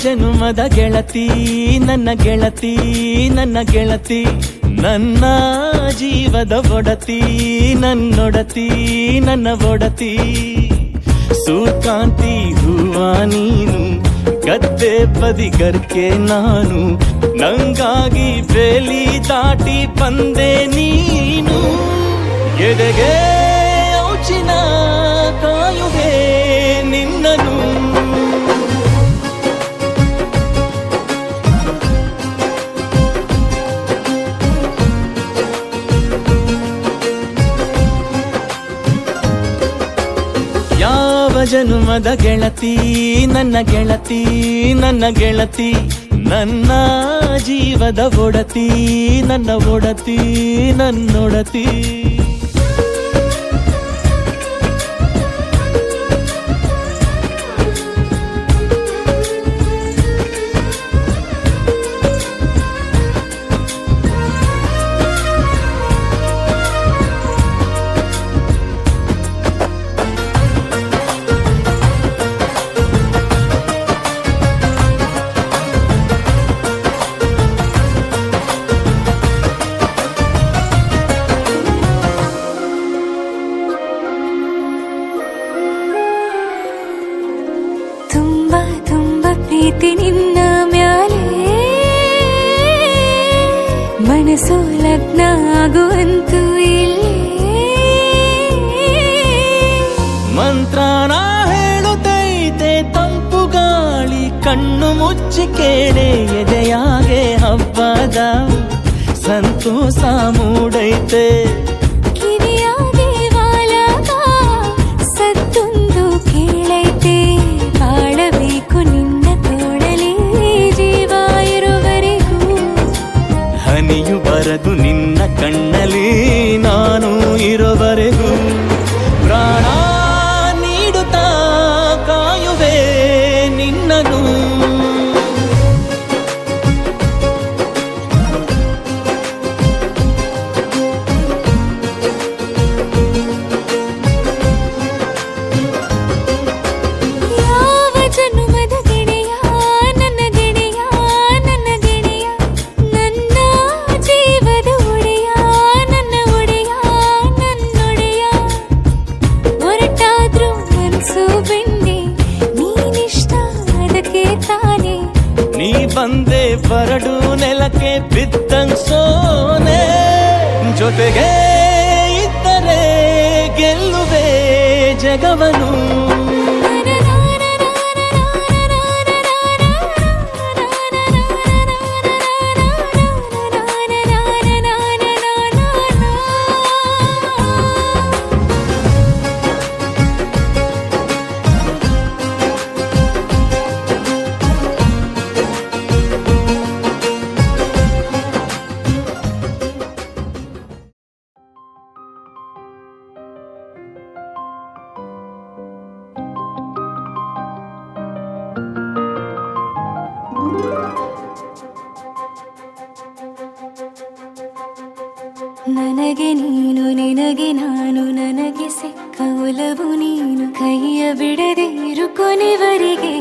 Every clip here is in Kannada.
ಜನುಮದ ಗೆಳತಿ ನನ್ನ ಗೆಳತಿ ನನ್ನ ಗೆಳತಿ ನನ್ನ ಜೀವದ ಒಡತಿ ನನ್ನೊಡತಿ ನನ್ನ ಒಡತಿ ಸೂರ್ಕಾಂತಿ ಹೂವ ನೀನು ಗದ್ದೆ ಬದಿಗರ್ಕೆ ನಾನು ನಂಗಾಗಿ ಬೇಲಿ ದಾಟಿ ಬಂದೆ ನೀನು ಎದೆಗೆ ಔಚಿನ ಕಾಯುವೆ ನಿನ್ನನು ಯಾವ ಜನುಮದ ಗೆಳತಿ ನನ್ನ ಗೆಳತಿ ನನ್ನ ಗೆಳತಿ ನನ್ನ ಜೀವದ ಒಡತಿ ನನ್ನ ಒಡತಿ ನನ್ನೊಡತಿ ಪ್ರೀತಿ ನಿನ್ನ ಮ್ಯಾಲೆ ಮನಸ್ಸು ಲಗ್ನ ಆಗುವಂತೂ ಇಲ್ಲೇ ಮಂತ್ರನ ಹೇಳುತ್ತೈತೆ ತಂಪು ಗಾಳಿ ಕಣ್ಣು ಮುಚ್ಚಿ ಕೇಳೆ ಎದೆಯಾಗೆ ಹಬ್ಬದ ಸಂತೋಷ ಮೂಡೈತೆ ಕಿವಿಯಾಗೆ ವಾಲಕ ಸತ್ತೊಂದು ಕೇಳೈತೆ ಬಾಳಬೇಕು ನಿನ್ನ ತೋಳಲಿ ಜೀವ ಇರುವರೆಗೂ ಹನಿಯು ಬರದು ನಿನ್ನ ಕಣ್ಣಲ್ಲಿ ನಾನು ಇರುವರೆಗೂ ಪ್ರಾಣ ನೀಡುತ್ತಾ ಕಾಯುವೆ ನಿನ್ನನು ನೀ ಬಂದೆ ಬರಡು ನೆಲಕ್ಕೆ ಬಿದ್ದಂಗ್ ಸೋನೆ ಜೊತೆಗೆ ಇದ್ದರೆ ಗೆಲ್ಲುವೆ ಜಗವನು ನನಗೆ ನೀನು ನಿನಗೆ ನಾನು ನನಗೆ ಸಿಕ್ಕ ಒಲವು ನೀನು ಕೈಯ ಬಿಡದಿರು ಕೊನೆವರೆಗೆ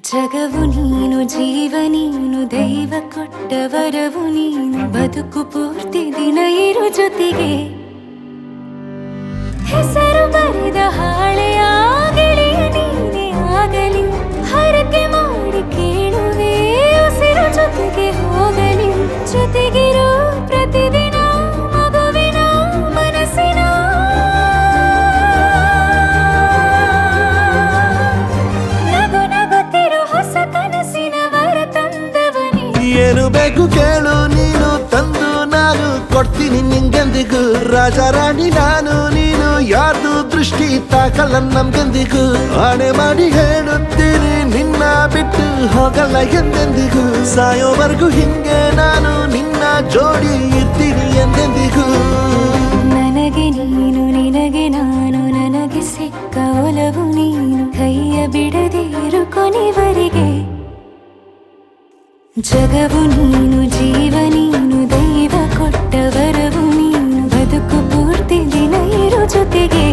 ಜಗವು ನೀನು ಜೀವ ನೀನು ದೈವ ಕೊಟ್ಟ ವರವು ನೀನು ಬದುಕು ಪೂರ್ತಿ ದಿನ ಇರು ಜೊತೆಗೆ ಹೆಸರು ಬರೆದ ಹಾಳೆಯ ಗೆಳೆಯ ನೀನೇ ಆಗಲಿ ಹರಕೆ ಮಾಡಿ ಕೇಳುವೆ ಉಸಿರು ಜೊತೆಗೆ ಹೋಗಲಿ ಜೊತೆಗಿರೋ ಪ್ರತಿದಿನ ಮಗುವಿನ ಮನಸ್ಸಿನ ನಗು ನಗುತ್ತಿರೋ ಹೊಸ ಕನಸಿನ ವರ ತಂದವನೇ ಏನು ಬೇಕು ಕೇಳು ನೀನು ತಂದು ನಾನು ಕೊಡ್ತೀನಿ ನಿಂಗೆಂದಿಗೂ ರಾಜ ರಾಣಿ ನಾನು ನೀನು ಯಾರ್ದು ದೃಷ್ಟಿ ತಾಕಲ್ಲ ನಮ್ಗೆಂದಿಗೂ ಆಣೆ ಮಾಡಿ ಹೇಳುತ್ತೀನಿ ನಿನ್ನ ಬಿಟ್ಟು ಹೋಗಲ್ಲ ಎಂದೆಂದಿಗೂ ಸಾಯೋವರೆಗೂ ಹಿಂಗೆ ನಾನು ನಿನ್ನ ಜೋಡಿ ಇರ್ತೀನಿ ಎಂದೆಂದಿಗೂ ನನಗೆ ನೀನು ನಿನಗೆ ನಾನು ನನಗೆ ಸಿಕ್ಕ ಒಲವು ನೀನು ಕೈಯ ಬಿಡದಿರು ಕೊನೆವರೆಗೆ ಜಗವು ನೀನು ಜೀವ ನೀನು ದೈವ ಕೊಟ್ಟ ವರವು ನೀನು ಬದುಕು ಪೂರ್ತಿ ದಿನ ಇರು ಜೊತೆಗೆ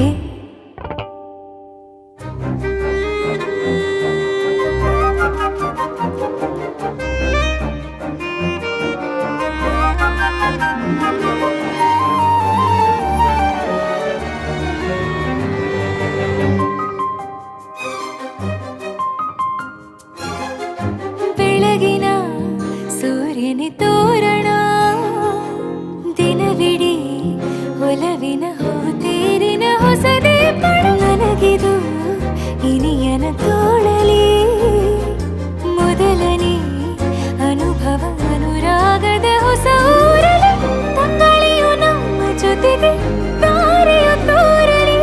ಬೆಳಕಿನ ಹೊಸದೇ ಪಡು ನನಗಿದು ಇನಿಯನ ತೋಳಲಿ ಮೊದಲನೇ ಅನುಭವ ಅನುರಾಗದ ಹೊಸ ಊರಲಿ ತಂಗಳಿಯು ನಮ್ಮ ಜೊತೆಗೆ ತಾರೆಯು ತೋರಲಿ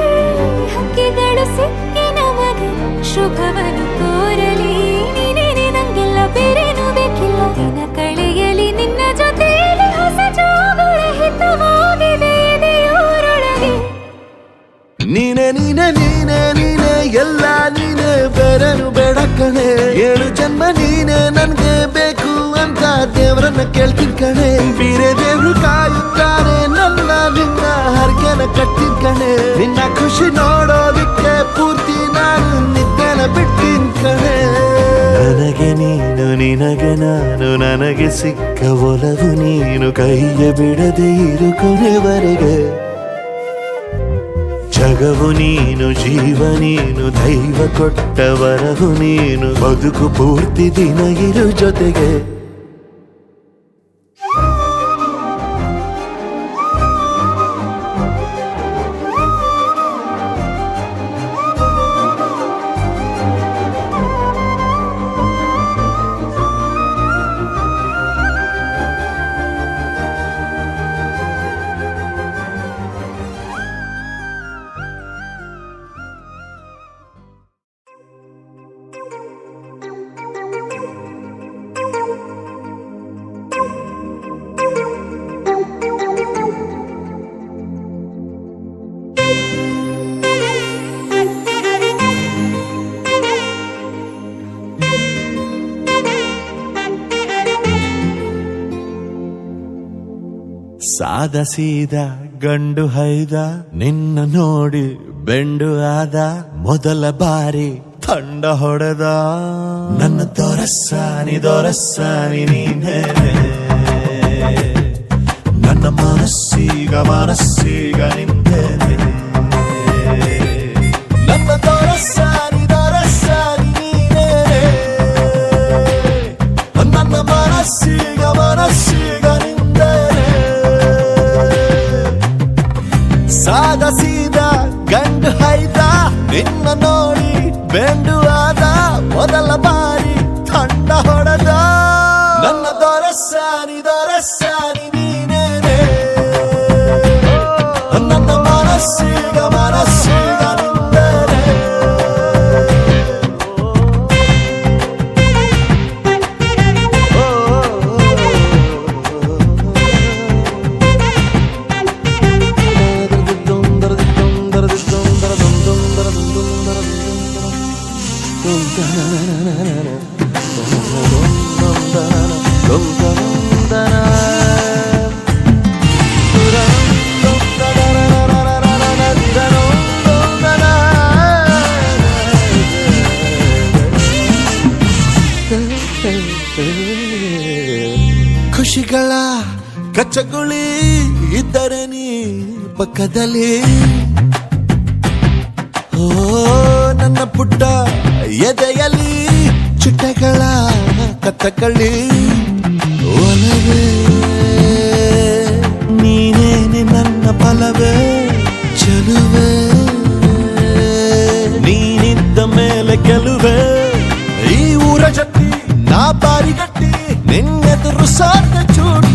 ಹಕ್ಕಿಗಳು ಸಿಕ್ಕಿ ನಮಗೆ ಶುಭವನ್ನು ಕೋರಲಿ ನೀನೇನೆ ನಂಗೆಲ್ಲ ಬೇರೇನು ಬೇಕಿಲ್ಲ ದಿನ ಕಳೆಯಲಿ ನಿನ್ನ ಜೊತೆಯಲ್ಲಿ ಹೊಸ ಜೋಗುಳ ಹಿತವಾಗಿದೆ ಎದೆಯೋರೊಳಗೆ ನೀನೆ ನೀನೆ ನೀನೆ ನೀನೆ ಎಲ್ಲ ನೀನೆ ಬೇರೆನು ಬೇಡ ಕಣೆ 7 ಜನ್ಮ ನೀನೆ ನನ್ಗೆ ಬೇಕು ಅಂತ ದೇವರನ್ನ ಕೇಳ್ತೀನಿ ಕಣೆ ಬೇರೆ ದೇವ್ರು ಕಾಯುತ್ತಾರೆ ನನ್ನ ನಿನ್ನ ಹರ್ಗೆನ ಕಟ್ತೀನಿ ಕಣೆ ನಿನ್ನ ಖುಷಿ ನೋಡೋದಿಕ್ಕೆ ಪೂರ್ತಿ ನಾನು ನಿದ್ದೆನ ಬಿಟ್ಟಿನ್ ಕಣೆ ನನಗೆ ನೀನು ನಿನಗೆ ನಾನು ನನಗೆ ಸಿಕ್ಕ ಒಲವು ನೀನು ಕೈಯ ಬಿಡದೆ ಇರು ಕೊನೆವರೆಗೆ ಜಗವು ನೀನು ಜೀವ ನೀನು ದೈವ ಕೊಟ್ಟ ವರವು ನೀನು ಬದುಕು ಪೂರ್ತಿ ದಿನ ಇರು ಜೊತೆಗೆ ಸಾದ ಸೀದ ಗಂಡು ಹೈದ ನಿನ್ನ ನೋಡಿ ಬೆಂಡು ಆದ ಮೊದಲ ಬಾರಿ ತಂಡ ಹೊಡೆದ ನನ್ನ ದೊರಸ್ಸಾನಿ ನೀನೇ ನನ್ನ ಮನಸ್ಸೀಗ ನಿಂದೇನೆ ನನ್ನ ದೊರಸ್ಸಾನಿ ನೀನೇ ನನ್ನ ಮನಸ್ಸೀಗ ನಿಂದೇನೆ ಸಾದ ಸೀದ ಗಂಡು ಹೈದ ನಿನ್ನ ನೋಡಿ ಬೆಂಡು ಆದ ಮೊದಲ ಬಾರಿ ತಂಡ ಹೊಡೆದ ನನ್ನ ದೊರಸ್ಸಾನಿ ನೀನೇನೆ ನನ್ನ ಮನಸ್ಸೀಗ ನಿಂದೇನೆ ಖುಷಿಗಳ ಕಚ್ಚಗುಳಿ ಇದ್ದರೆ ನೀ ಪಕ್ಕದಲ್ಲಿ ಓ ನನ್ನ ಪುಟ್ಟ ಎದೆಯಲ್ಲಿ ಚಿಟ್ಟೆಗಳ ಕತ್ತಕಳಿ ಒಲವೇ ನೀನೇನೆ ನನ್ನ ಫಲವೇ ಚೆಲುವೆ ನೀನಿದ್ದ ಮೇಲೆ ಗೆಲುವೆ ಈ ಊರ ಜಟ್ಟಿ ನಾ ಬಾರಿಗಟ್ಟಿ ನಿನ್ನೆದುರು ಸಾಧ್ಯ ಚೂಟಿ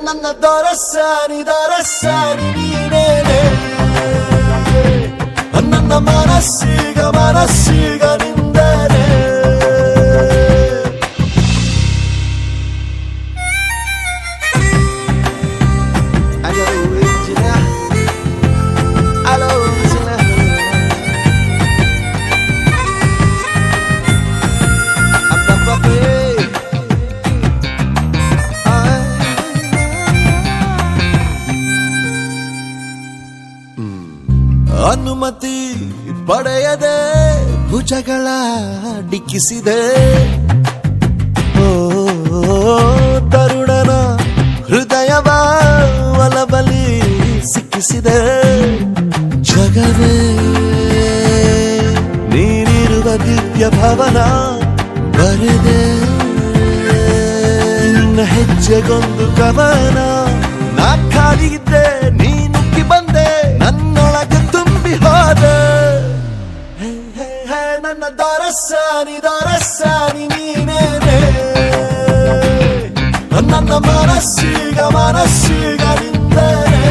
ನನ್ನ ದೊರಸ್ಸಾನಿ ನೀನೇನೆ ನನ್ನ ಮನಸ್ಸೀಗ ನಿಂದೇನೆ ಅನುಮತಿ ಪಡೆಯದೆ ಭುಜಗಳ ಡಿಕ್ಕಿಸಿದೆ ಓ ತರುಣನ ಹೃದಯವ ಒಲಬಲಿ ಸಿಕ್ಕಿಸಿದೆ ಜಗವೇ ನೀನಿರುವ ದಿವ್ಯ ಭವನ ಬರೆದೆ ನಿನ್ನ ಹೆಜ್ಜೆಗೊಂದು ಕವನ ನಾ ಖಾಲಿ ಇದ್ದೆ ನೀ ನುಗ್ಗಿ ಬಂದ ಮನಸ್ಸೀಗ ನಿಂದರೆ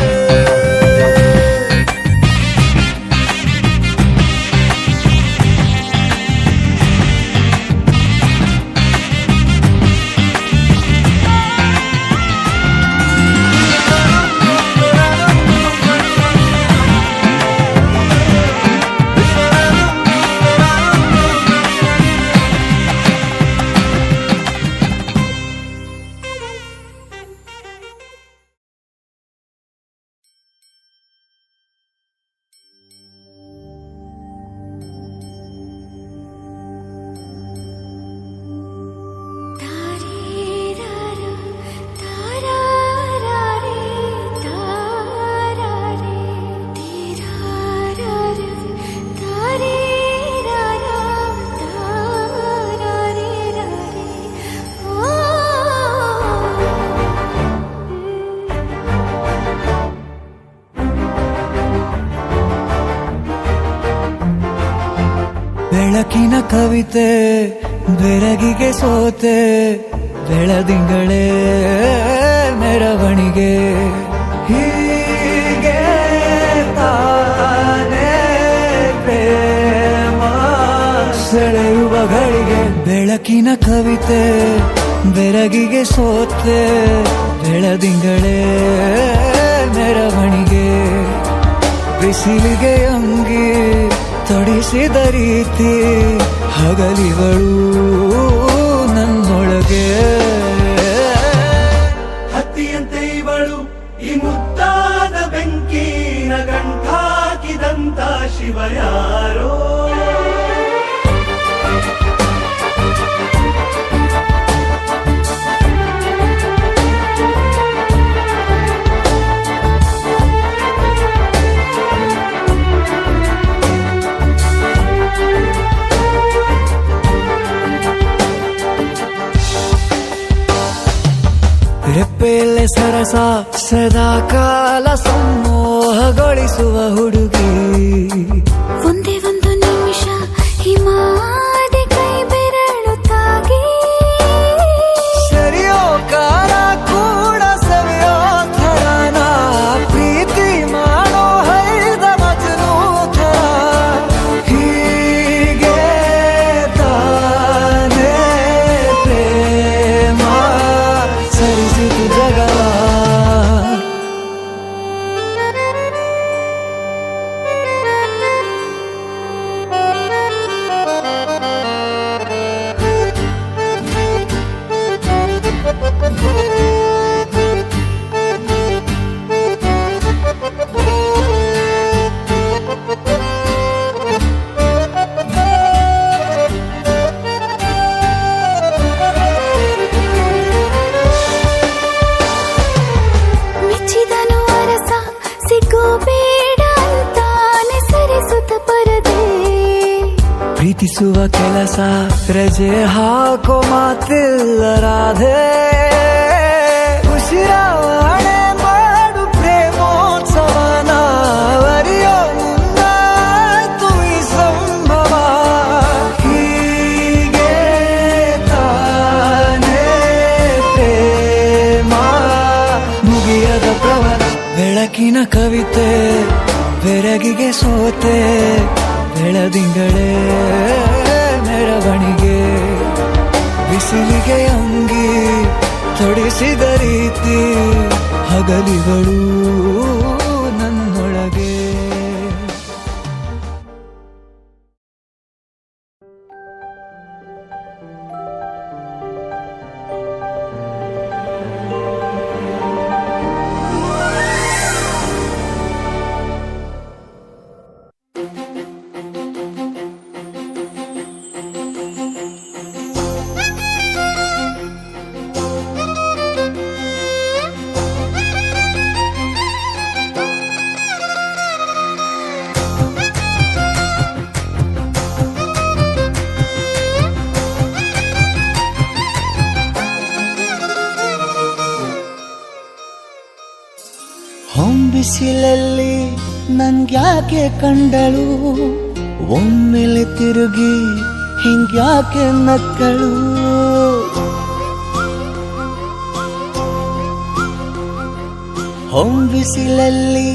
ಬೆಳಕಿನ ಕವಿತೆ ಬೆರಗಿಗೆ ಸೋತೆ ಬೆಳದಿಂಗಳೇ ಮೆರವಣಿಗೆ ಹೀಗೆ ತಾನೇ ಪ್ರೇಮ ಸೆಳೆಯುವ ಗಳಿಗೆ ಬೆಳಕಿನ ಕವಿತೆ ಬೆರಗಿಗೆ ಸೋತೆ ಬೆಳದಿಂಗಳೇ ಮೆರವಣಿಗೆ ಬಿಸಿಲಿಗೆ ಅಂಗಿ ತೊಡಿಸಿದ ರೀತಿ ಹಗಲಿಗಳು ನನ್ನೊಳಗೆ ಹತ್ತಿಯಂತೆ ಇವಳು ಈ ಮುದ್ದಾದ ಬೆಂಕಿನ ಗಂಟಾಕಿದಂತ ಶಿವ ಯಾರೋ ರೆಪ್ಪೆಯಲ್ಲೇ ಸರಸ ಸದಾ ಕಾಲ ಸಂಮೋಹಗೊಳಿಸುವ ಹುಡುಗಿ ಒಂದೇ ಒಂದು ನಿಮಿಷ ಹಿಮಾದಿ ಕೈ ಬೆರಳು ತಾಗಿ ಸರಿಯೋ ಕಾಲ ಕೂಡ ಸವಿಯೋ ಥರನ ಪ್ರೀತಿ ಮಾಡೋ ಹೈದ ಮಜನು ಥರ ಹೀಗೆ ತಾನೇ ಪ್ರೇಮ ಸರಿಸಿತು ಜಗವ ಮೆಚ್ಚಿದನು ಅರಸ ಸಿಗೋ ಬೇಡ ಅಂತಾನೆ ಸರಿಸುತ್ತ ಪರದೆ ಪ್ರೀತಿಸುವ ಕೆಲಸ ರಜೆ ಹಾಕೋ ಮಾತಿಲ್ಲ ರಾಧೆ ಉಸಿರಾವಣೆ ಮಾಡು ಪ್ರೇಮೋತ್ಸವನ ವರಿಯೋ ಮುಂದಾಯ್ತು ಈ ಸಂಭವ ಹೀಗೆ ತಾನೇ ಪ್ರೇಮ ಮುಗಿಯದ ಪ್ರವರ ಬೆಳಕಿನ ಕವಿತೆ ಬೆರಗಿಗೆ ಸೋತೆ ಬೆಳದಿಂಗಳೇ ಮೆರವಣಿಗೆ ಬಿಸಿಲಿಗೆ ಅಂಗಿ ತೊಡಿಸಿದ ರೀತಿ ಹಗಲಿಗಳು ನನ್ನೊಳಗೆ ಹೊಂಬಿಸಿಲಲ್ಲಿ ನನ್ಗ್ಯಾಕೆ ಕಂಡಳು ಒಮ್ಮೆಲೆ ತಿರುಗಿ ಹಿಂಗ್ಯಾಕೆ ನಕ್ಕಳು ಹೊಂಬಿಸಿಲಲ್ಲಿ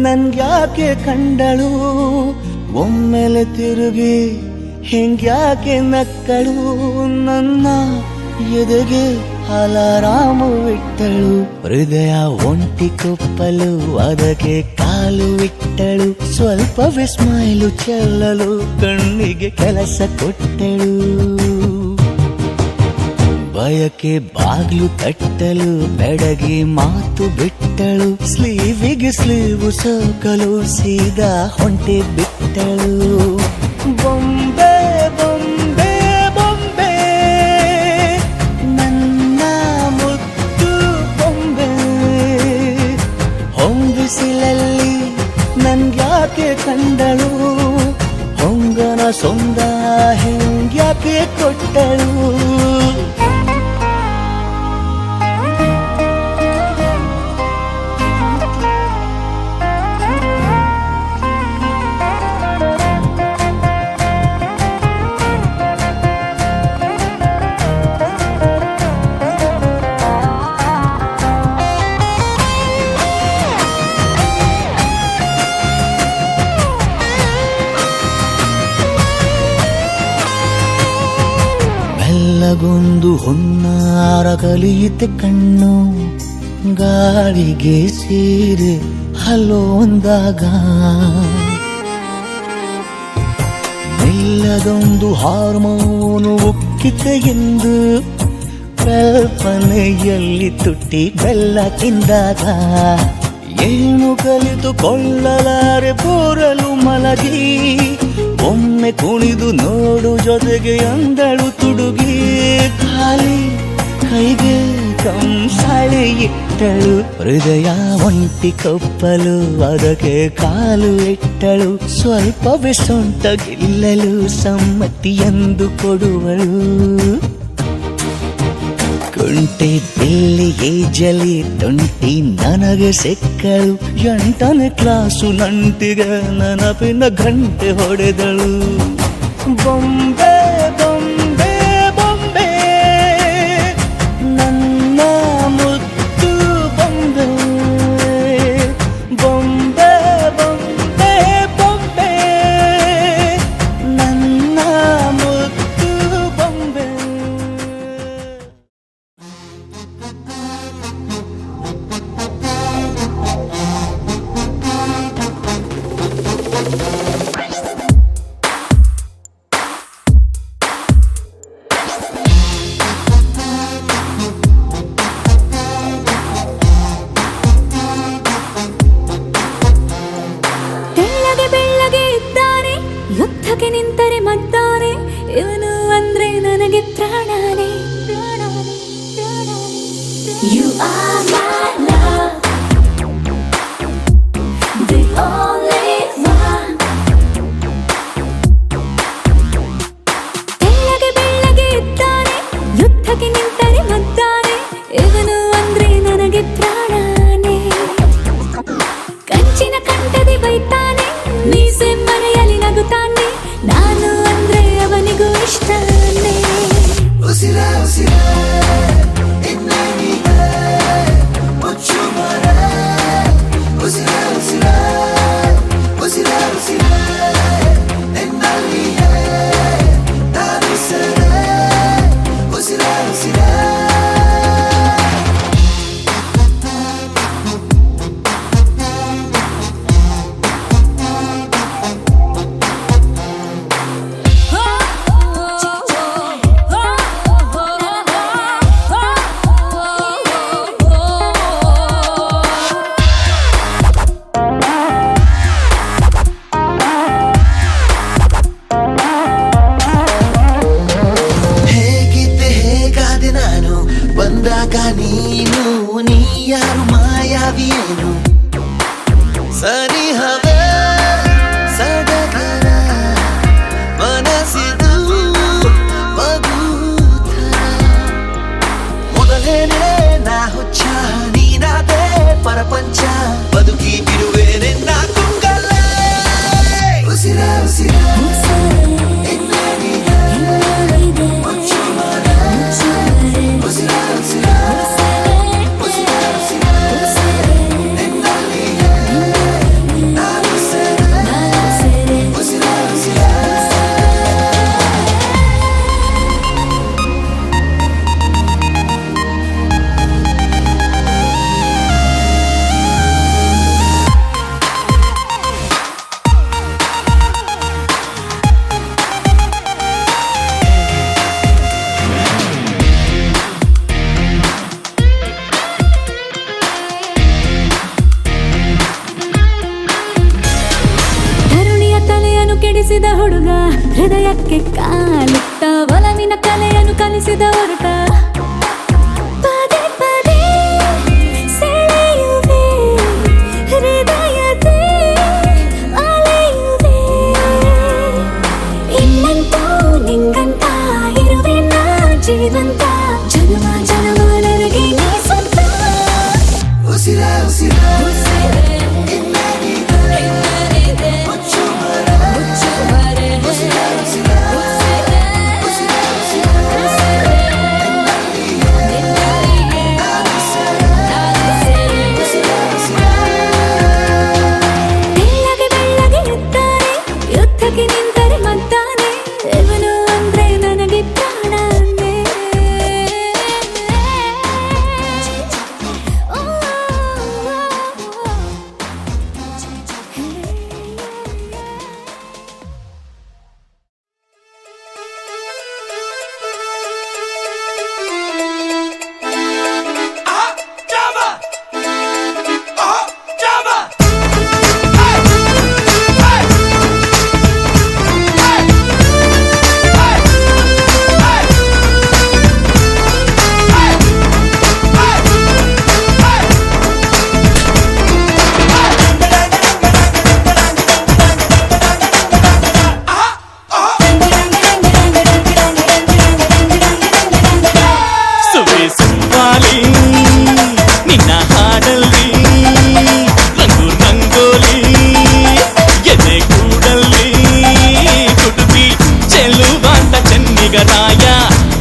ನನ್ಗ್ಯಾಕೆ ಕಂಡಳು ಒಮ್ಮೆಲೆ ತಿರುಗಿ ಹಿಂಗ್ಯಾಕೆ ನಕ್ಕಳು ನನ್ನ ಎದೆಗೆ ಅಲಾರಾಮು ಇಟ್ಟಳು ಹೃದಯ ಒಂಟಿ ಕೊಪ್ಪಲು ಅದಕ್ಕೆ ಕಾಲು ಇಟ್ಟಳು ಸ್ವಲ್ಪವೇ ಸ್ಮೈಲು ಚೆಲ್ಲಲು ಕಣ್ಣಿಗೆ ಕೆಲಸ ಕೊಟ್ಟಳು ಬಯಕೆ ಬಾಗ್ಲು ತಟ್ಟಲು ಬೆಡಗಿ ಮಾತು ಬಿಟ್ಟಳು ಸ್ಲೀವಿಗೆ ಸ್ಲೀವು ಸೋಕಲು ಸೀದಾ ಹೊಂಟೆ ಬಿಟ್ಟಳು ಬೊಂಬೆ ಬೊಂಬೆ ಬೊಂಬೆ ನನ್ನ ಮುದ್ದು ಬೊಂಬೆ ಹೊಂಬಿಸಿಲಲ್ಲಿ ನನ್ಗ್ಯಾಕೆ ಕಂಡಳು ಹೊಂಗನ ಸೊಂದ ಹೆಂಗ್ಯಾಕೆ ಕೊಟ್ಟಳು ಗೊಂದು ಹೊನ್ನಾರ ಕಲಿಯುತ್ತೆ ಕಣ್ಣು ಗಾಳಿಗೆ ಸೀರೆ ಹಲೋಂದಾಗ ನಿಲ್ಲದೊಂದು ಹಾರ್ಮೋನು ಉಕ್ಕಿತೆ ಎಂದು ಕಲ್ಪನೆಯಲ್ಲಿ ತುಟ್ಟಿ ಬೆಲ್ಲ ತಿಂದಾಗ ಏನು ಕಲಿತುಕೊಳ್ಳಲಾರೆ ಬೋರಲು ಮಲಗಿ ಒಮ್ಮೆ ಕುಣಿದು ನೋಡು ಜೊತೆಗೆ ಅಂದಳು ತುಡುಗಿ ಖಾಲಿ ಕೈಗೆ ಕಂಸಾಳೆ ಇಟ್ಟಳು ಹೃದಯ ಒಂಟಿ ಕೊಪ್ಪಲು ಅದಕ್ಕೆ ಕಾಲು ಇಟ್ಟಳು ಸ್ವಲ್ಪವೇ ಸೊಂಟ ಗಿಲ್ಲಲು ಸಮ್ಮತಿ ಎಂದು ಕೊಡುವಳು ಕುಂಟೆ ಬಿಲ್ಲಿ ಏಜಲಿ ತುಂಟಿ ನನಗೆ ಸಿಕ್ಕಳು 8ನೇ ಕ್ಲಾಸು ನಂಟಿಗೆ ನೆನಪಿನ ಗಂಟೆ ಹೊಡೆದಳು ಬೊಂಬೆ ಬೊಂಬೆ ಬೊಂಬೆ ನನ್ನ ಮುದ್ದು ಬೊಂಬೆ ಬೊಂಬೆ ಬೊಂಬೆ ಬೊಂಬೆ ನನ್ನ ಮುದ್ದು ಬೊಂಬೆ ತೆಳ್ಳಗೆ ಬೆಳ್ಳಗೆ ಇದ್ದಾನೆ ಯುದ್ಧಕ್ಕೆ ನಿಂತರೆ ಮದ್ದಾನೆ ಇವನು ಅಂದ್ರೆ ನನಗೆ ಪ್ರಾಣಾನೆ You are my love, the only one. ತೆಳ್ಳಗೆ ಬೆಳ್ಳಗೆ ಇದ್ದಾನೆ ಯುದ್ಧಕ್ಕೆ ನಿಂತರೆ ಮದ್ದಾನೆ ಇವನು ಅಂದ್ರೆ ನನಗೆ ಪ್ರಾಣಾನೆ ಕಂಚಿನ ಕಂಠದಿ ಬೈತಾನೆ ಮೀಸೆ ಮನೆಯಲ್ಲಿ ನಗುತ್ತಾನೆ ನಾನು ಅಂದ್ರೆ ಅವನಿಗೂ ಇಷ್ಟನೇ ಉಸಿರೇ ಉಸಿರೇ ಇನ್ನೇನಿದೆ ಮುಚ್ಚು ಮರೆ ಉಸಿರೇ ಉಸಿರೇ ಉಸಿರೇ ಉಸಿರೇ ನಿನ್ನಲ್ಲಿಯೇ ಧಾರಿಸರೆ ಉಸಿರೇ ಉಸಿರೇ ಬಯಸಿದ ಹುಡುಗ ಹೃದಯಕ್ಕೆ ಕಾಲಿಟ್ಟ ಒಲವಿನ ಕಲೆಯನ್ನು ಕಲಿಸಿದ ಹೊರಟ ಪದೇ ಪದೇ ಸೆಳೆಯುವೆ ಹೃದಯದ ಅಲೆಯುವೆ ಇನ್ನಂತೂ ನಿಂಗಂತ ಇರುವೆ ನಾ ಜೀವಂತ ಜನ್ಮ ಜನ್ಮ ನನಗೆ ನೀ ಸ್ವಂತ ಉಸಿರೇ ಉಸಿರೇ ಇನ್ನೇನಿದೆ ಮುಚ್ಚು ಮರೆ ಉಸಿರೇ ಉಸಿರೇ ಉಸಿರೇ ಉಸಿರೇ ಬೆಳ್ಳಗೆ ಬೆಳ್ಳಗೆ ಇದ್ದಾರೆ ಯುದ್ಧಕ್ಕೆ ನಿಂತರೆ ಮದ್ದಾನೆ ಇವನು ಅಂದ್ರೆ ನನಗೆ ಪ್ರಾಣ ಅಂದೆ. ಸುವಾಲಿ ನಿನ್ನ ಹಾಡಲ್ಲಿ ರಂಗು ರಂಗೋಲಿ ಎದೆ ಕೂಡಲ್ಲಿ ಕುಟುಕಿ ಚೆಲುವಾಂತ ಚೆನ್ನಿಗರಾಯ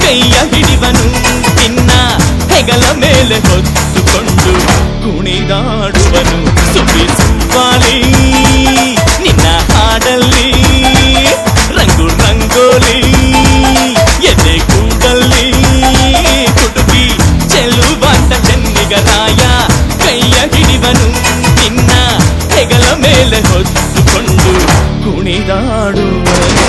ಕೈಯ ಹಿಡಿವನು ನಿನ್ನ ಹೆಗಲ ಮೇಲೆ ಹೊತ್ತುಕೊಂಡು ಕುಣಿದಾಡುವನು ಸುವಾಲಿ ನಿನ್ನ ಹಾಡಲ್ಲಿ ರಂಗು ರಂಗೋಲಿ ಎದೆ ಕೂಡಲ್ಲಿ ಕುಟುಕಿ ಚೆಲುವಾಂತ ಚೆನ್ನಿಗರಾಯ ಕೈಯ ಹಿಡಿವನು ನಿನ್ನ ಹೆಗಲ ಮೇಲೆ ಹೊತ್ತುಕೊಂಡು ಕುಣಿದಾಡುವನು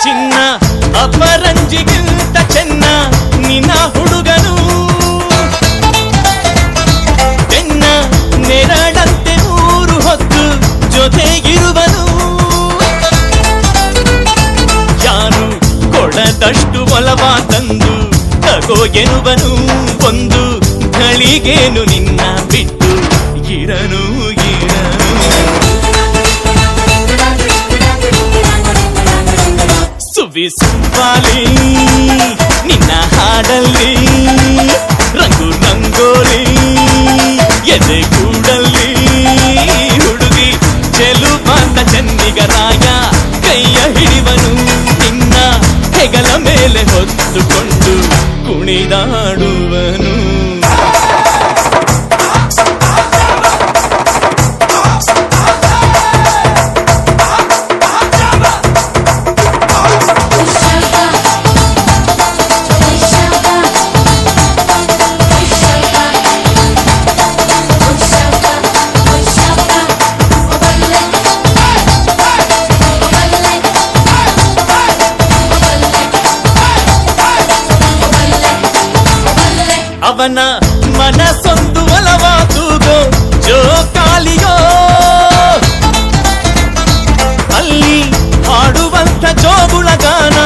ಚಿನ್ನ ಅಪರಂಜಿಗಿಂತ ಚೆನ್ನ ನಿನ್ನ ಹುಡುಗನು ಬೆನ್ನ ನೆರಳಂತೆ ಮೂರು ಹೊತ್ತು ಜೊತೆಗಿರುವನು ಯಾರು ಕೊಡದಷ್ಟು ಒಲವ ತಂದು ತಗೋ ಎನ್ನುವನು ಒಂದು ಘಳಿಗೇನು ನಿನ್ನ ಬಿಟ್ಟು ಇರನು ಇರನು ಸುವಾಲಿ ನಿನ್ನ ಹಾಡಲ್ಲಿ ರಂಗು ರಂಗೋಲಿ ಎದೆ ಕೂಡಲ್ಲಿ ಹುಡುಗಿ ಚೆಲುವಾಂತ ಚೆನ್ನಿಗರಾಯ ಕೈಯ ಹಿಡಿವನು ನಿನ್ನ ಹೆಗಲ ಮೇಲೆ ಹೊತ್ತುಕೊಂಡು ಕುಣಿದಾಡುವನು ಅವನ ಮನಸ್ಸೊಂದು ಒಲವ ತೂಗೋ ಜೋಕಾಲಿಯೋ ಅಲ್ಲಿ ಹಾಡುವಂತ ಜೋಗುಳ ಗಾನ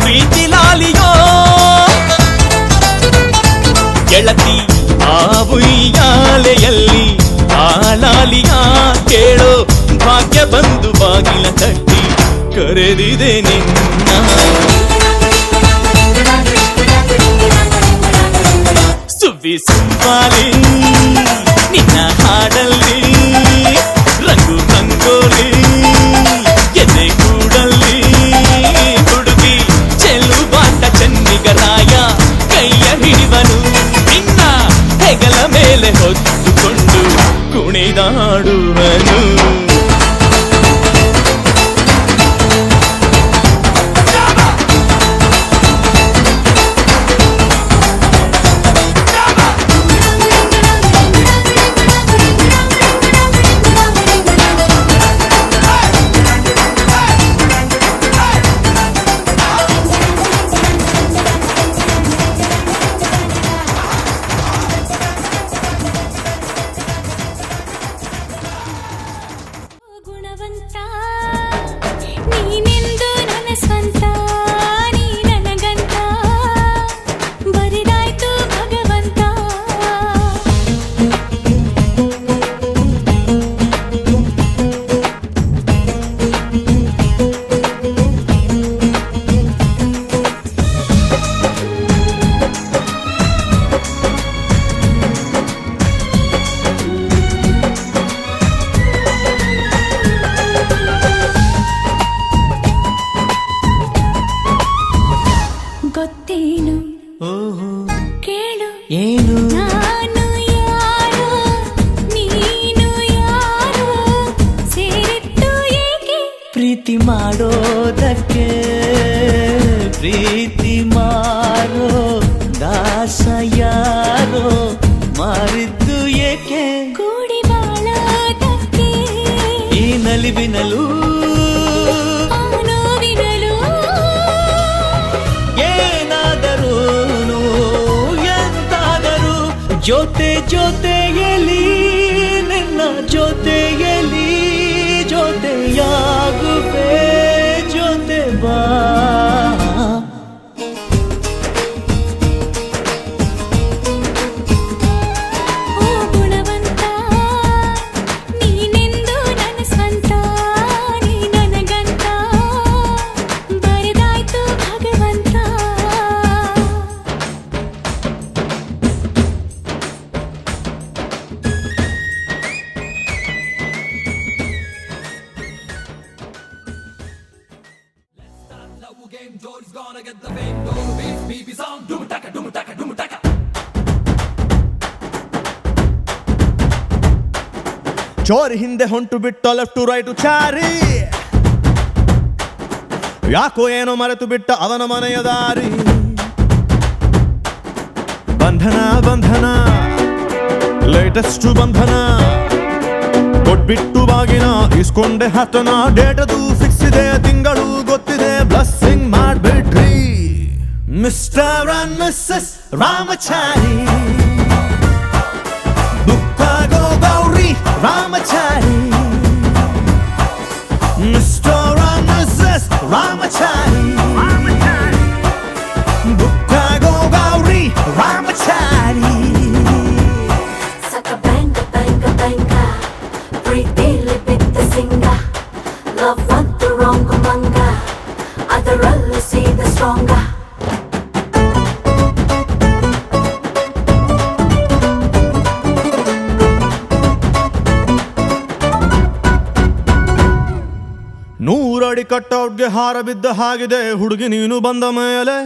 ಪ್ರೀತಿ ಲಾಲಿಯೋ ಗೆಳತಿ ಆ ಉಯ್ಯಾಲೆಯಲ್ಲಿ ಆಲಾಲಿಯ ಕೇಳೋ ಭಾಗ್ಯ ಬಂದು ಬಾಗಿಲ ತಟ್ಟಿ ಕರೆದಿದೆ ನಿನ್ನ ಸುವಾಲಿ ನಿನ್ನ ಹಾಡಲ್ಲಿ ರಂಗು ರಂಗೋಲಿ ಎದೆ ಕೂಡಲ್ಲಿ ಹುಡುಗಿ ಚೆಲುವಾಂತ ಚೆನ್ನಿಗರಾಯ ಕೈಯ ಹಿಡಿವನು ಗೊತ್ತೇನು ಓಹೋ ಕೇಳು ಏನು ನಾನು ಯಾರು ನೀನು ಯಾರು ಸೇರಿತ್ತು ಏಕೆ ಪ್ರೀತಿ ಮಾಡೋದಕ್ಕೆ ಪ್ರೀತಿ ಮಾರೋ ದಾಸ ಯಾರೋ ಮಾರಿದ್ದು ಏಕೆ ಕೂಡಿ ಬಾಳೋದಕ್ಕೆ ಈ ನಲಿವಿನಲು ಆ ನೋವಿನಲು ಏನಾದರೂ ಎಂತಾದರೂ ಜೊತೆಯಲ್ಲಿ ನಿನ್ನ ಜೊತೆಯಲ್ಲಿ ಜೊತೆಯಾಗುವೆ ಜೊತೆ ಬಾ ಓ ಗುಣವಂತ ನೀನೆಂದು ನನ್ನ ಸ್ವಂತ ನೀ ನನಗಂತ ಬರೆದಾಯ್ತು ಭಗವಂತ ಚೋರಿ ಹಿಂದೆ ಹೊಂಟು ಬಿಟ್ಟ ಲೆಫ್ಟ್ ಟು ರೈಟ್ ಚಾರಿ ಯಾಕೋ ಏನೋ ಮರೆತು ಬಿಟ್ಟ ಅವನ ಮನೆಯ ದಾರಿ ಬಂಧನ ಬಂಧನ ಲೇಟೆಸ್ಟ್ ಬಂಧನ ಕೊಟ್ಬಿಟ್ಟು ಬಾಗಿನ ಇಸ್ಕೊಂಡೆ ಹತ್ತನ ಡೇಟದು ಫಿಕ್ಸ್ ಇದೆ ತಿಂಗಳು ಗೊತ್ತಿದೆ ಬ್ಲಸ್ಸಿಂಗ್ ಮಾಡ್ಬಿಟ್ರಿ ಮಿಸ್ಟರ್ ಅಂಡ್ ಮಿಸ್ಸಸ್ ರಾಮಚಾರಿ ಬುಕ್ಕಾಗೋ Gowri Ramachari Mr and Mrs Ramachari ಬುಕ್ಕಾಗೋ Gowri Ramachari Saka banga banga banga, ಪ್ರೀತಿಲಿ ಬಿದ್ದ ಸಿಂಗ, love ಅಂತ wrong ಮಂಗ, ಅದರಲ್ಲೂ ಸೀದ ಸ್ಟ್ರಾಂಗ. ನೂರಡಿ ಕಟ್ಔಟ್ಗೆ ಹಾರ ಬಿದ್ದ ಹಾಗಿದೆ ಹುಡುಗಿ ನೀನು ಬಂದ ಮೇಲೆ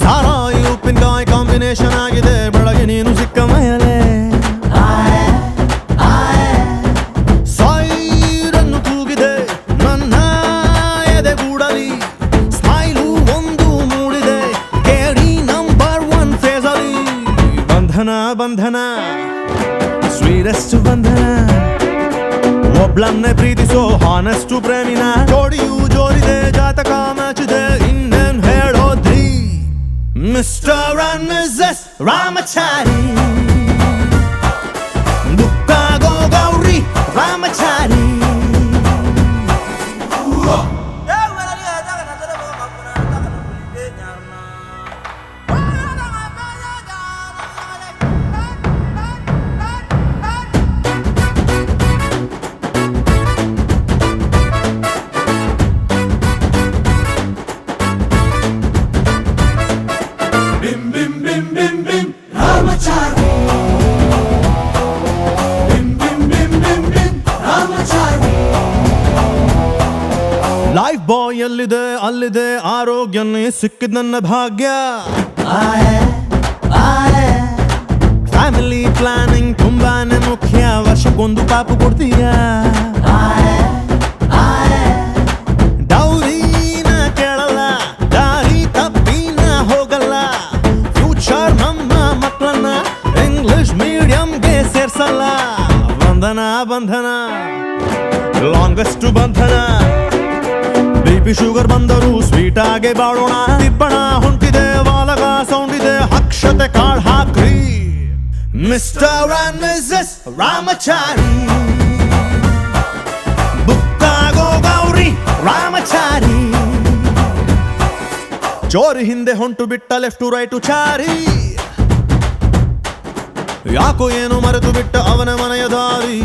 ಸಾರಾಯಿ ಉಪ್ಪಿನಕಾಯಿ ಕಾಂಬಿನೇಷನ್ ಆಗಿದೆ ಬೆಳಗ್ಗೆ ನೀನು ಸಿಕ್ಕ ಮೇಲೆ ಸೈರನ್ನು ಕೂಗಿದೆ ನನ್ನ ಎದೆಗೂಡಲಿ ಸ್ಮೈಲು ಒಂದು ಮೂಡಿದೆ ಕೇಳಿ ನಂಬರ್ 1 ಫೇಸಲ್ಲಿ ಬಂಧನ ಬಂಧನ ಸ್ವೀರೆಸ್ಟ್ ಬಂಧನ ಒಬ್ಳನ್ನೇ ಪ್ರೀತಿಸೋ ಹಾನೆಸ್ಟು ಪ್ರೇಮಿನ ಜೋಡಿಯು ಜೋರಿದೆ ಜಾತಕ ಮ್ಯಾಚಿದೆ ಇನ್ನೇನ್ ಹೇಳೋದ್ರಿ ಮಿಸ್ಟರ್ ಅಂಡ್ ಮಿಸ್ಸಸ್ ರಾಮಚಾರಿ ಬುಕ್ಕಾಗೋ ಗೌರಿ ರಾಮಚಾರಿ ಲೈಫ್ ಬಾಯ್ ಎಲ್ಲಿದೆ ಅಲ್ಲಿದೆ ಆರೋಗ್ಯನೇ ಸಿಕ್ಕಿದ ನನ್ನ ಭಾಗ್ಯ ಫ್ಯಾಮಿಲಿ ಪ್ಲಾನಿಂಗ್ ತುಂಬಾನೇ ಮುಖ್ಯ ವರ್ಷಕ್ಕೊಂದು ಪಾಪು ಕೊಡ್ತೀಯ ಡೌರಿನ ಕೇಳಲ್ಲ ದಾರಿ ತಪ್ಪಿನ ಹೋಗಲ್ಲ ಫ್ಯೂಚರ್ ನಮ್ಮ ಮಕ್ಕಳನ್ನ ಇಂಗ್ಲಿಷ್ ಮೀಡಿಯಂಗೆ ಸೇರ್ಸಲ್ಲ ಬಂಧನ ಬಂಧನ ಲಾಂಗೆಸ್ಟ್ ಬಂಧನ ಬಿಪಿ ಶುಗರ್ ಬಂದರೂ ಸ್ವೀಟ್ ಆಗಿ ಬಾಳೋಣ ತಿಪ್ಪಣ ಹೊಂಟಿದೆ ವಾಲಗ ಸೌಂಡ್ ಇದೆ ಅಕ್ಷತೆ ಕಾಳ್ ಹಾಕ್ರಿ ಮಿಸ್ಟರ್ ಅಂಡ್ ಮಿಸ್ಸಸ್ ರಾಮಚಾರಿ ಬುಕ್ಕಾಗೋ ಗೌರಿ ರಾಮಚಾರಿ ಚೋರಿ ಹಿಂದೆ ಹೊಂಟು ಬಿಟ್ಟ ಲೆಫ್ಟ್ ಟು ರೈಟ್ ಚಾರಿ ಯಾಕೋ ಏನು ಮರೆತು ಬಿಟ್ಟ ಅವನ ಮನೆಯ ದಾರಿ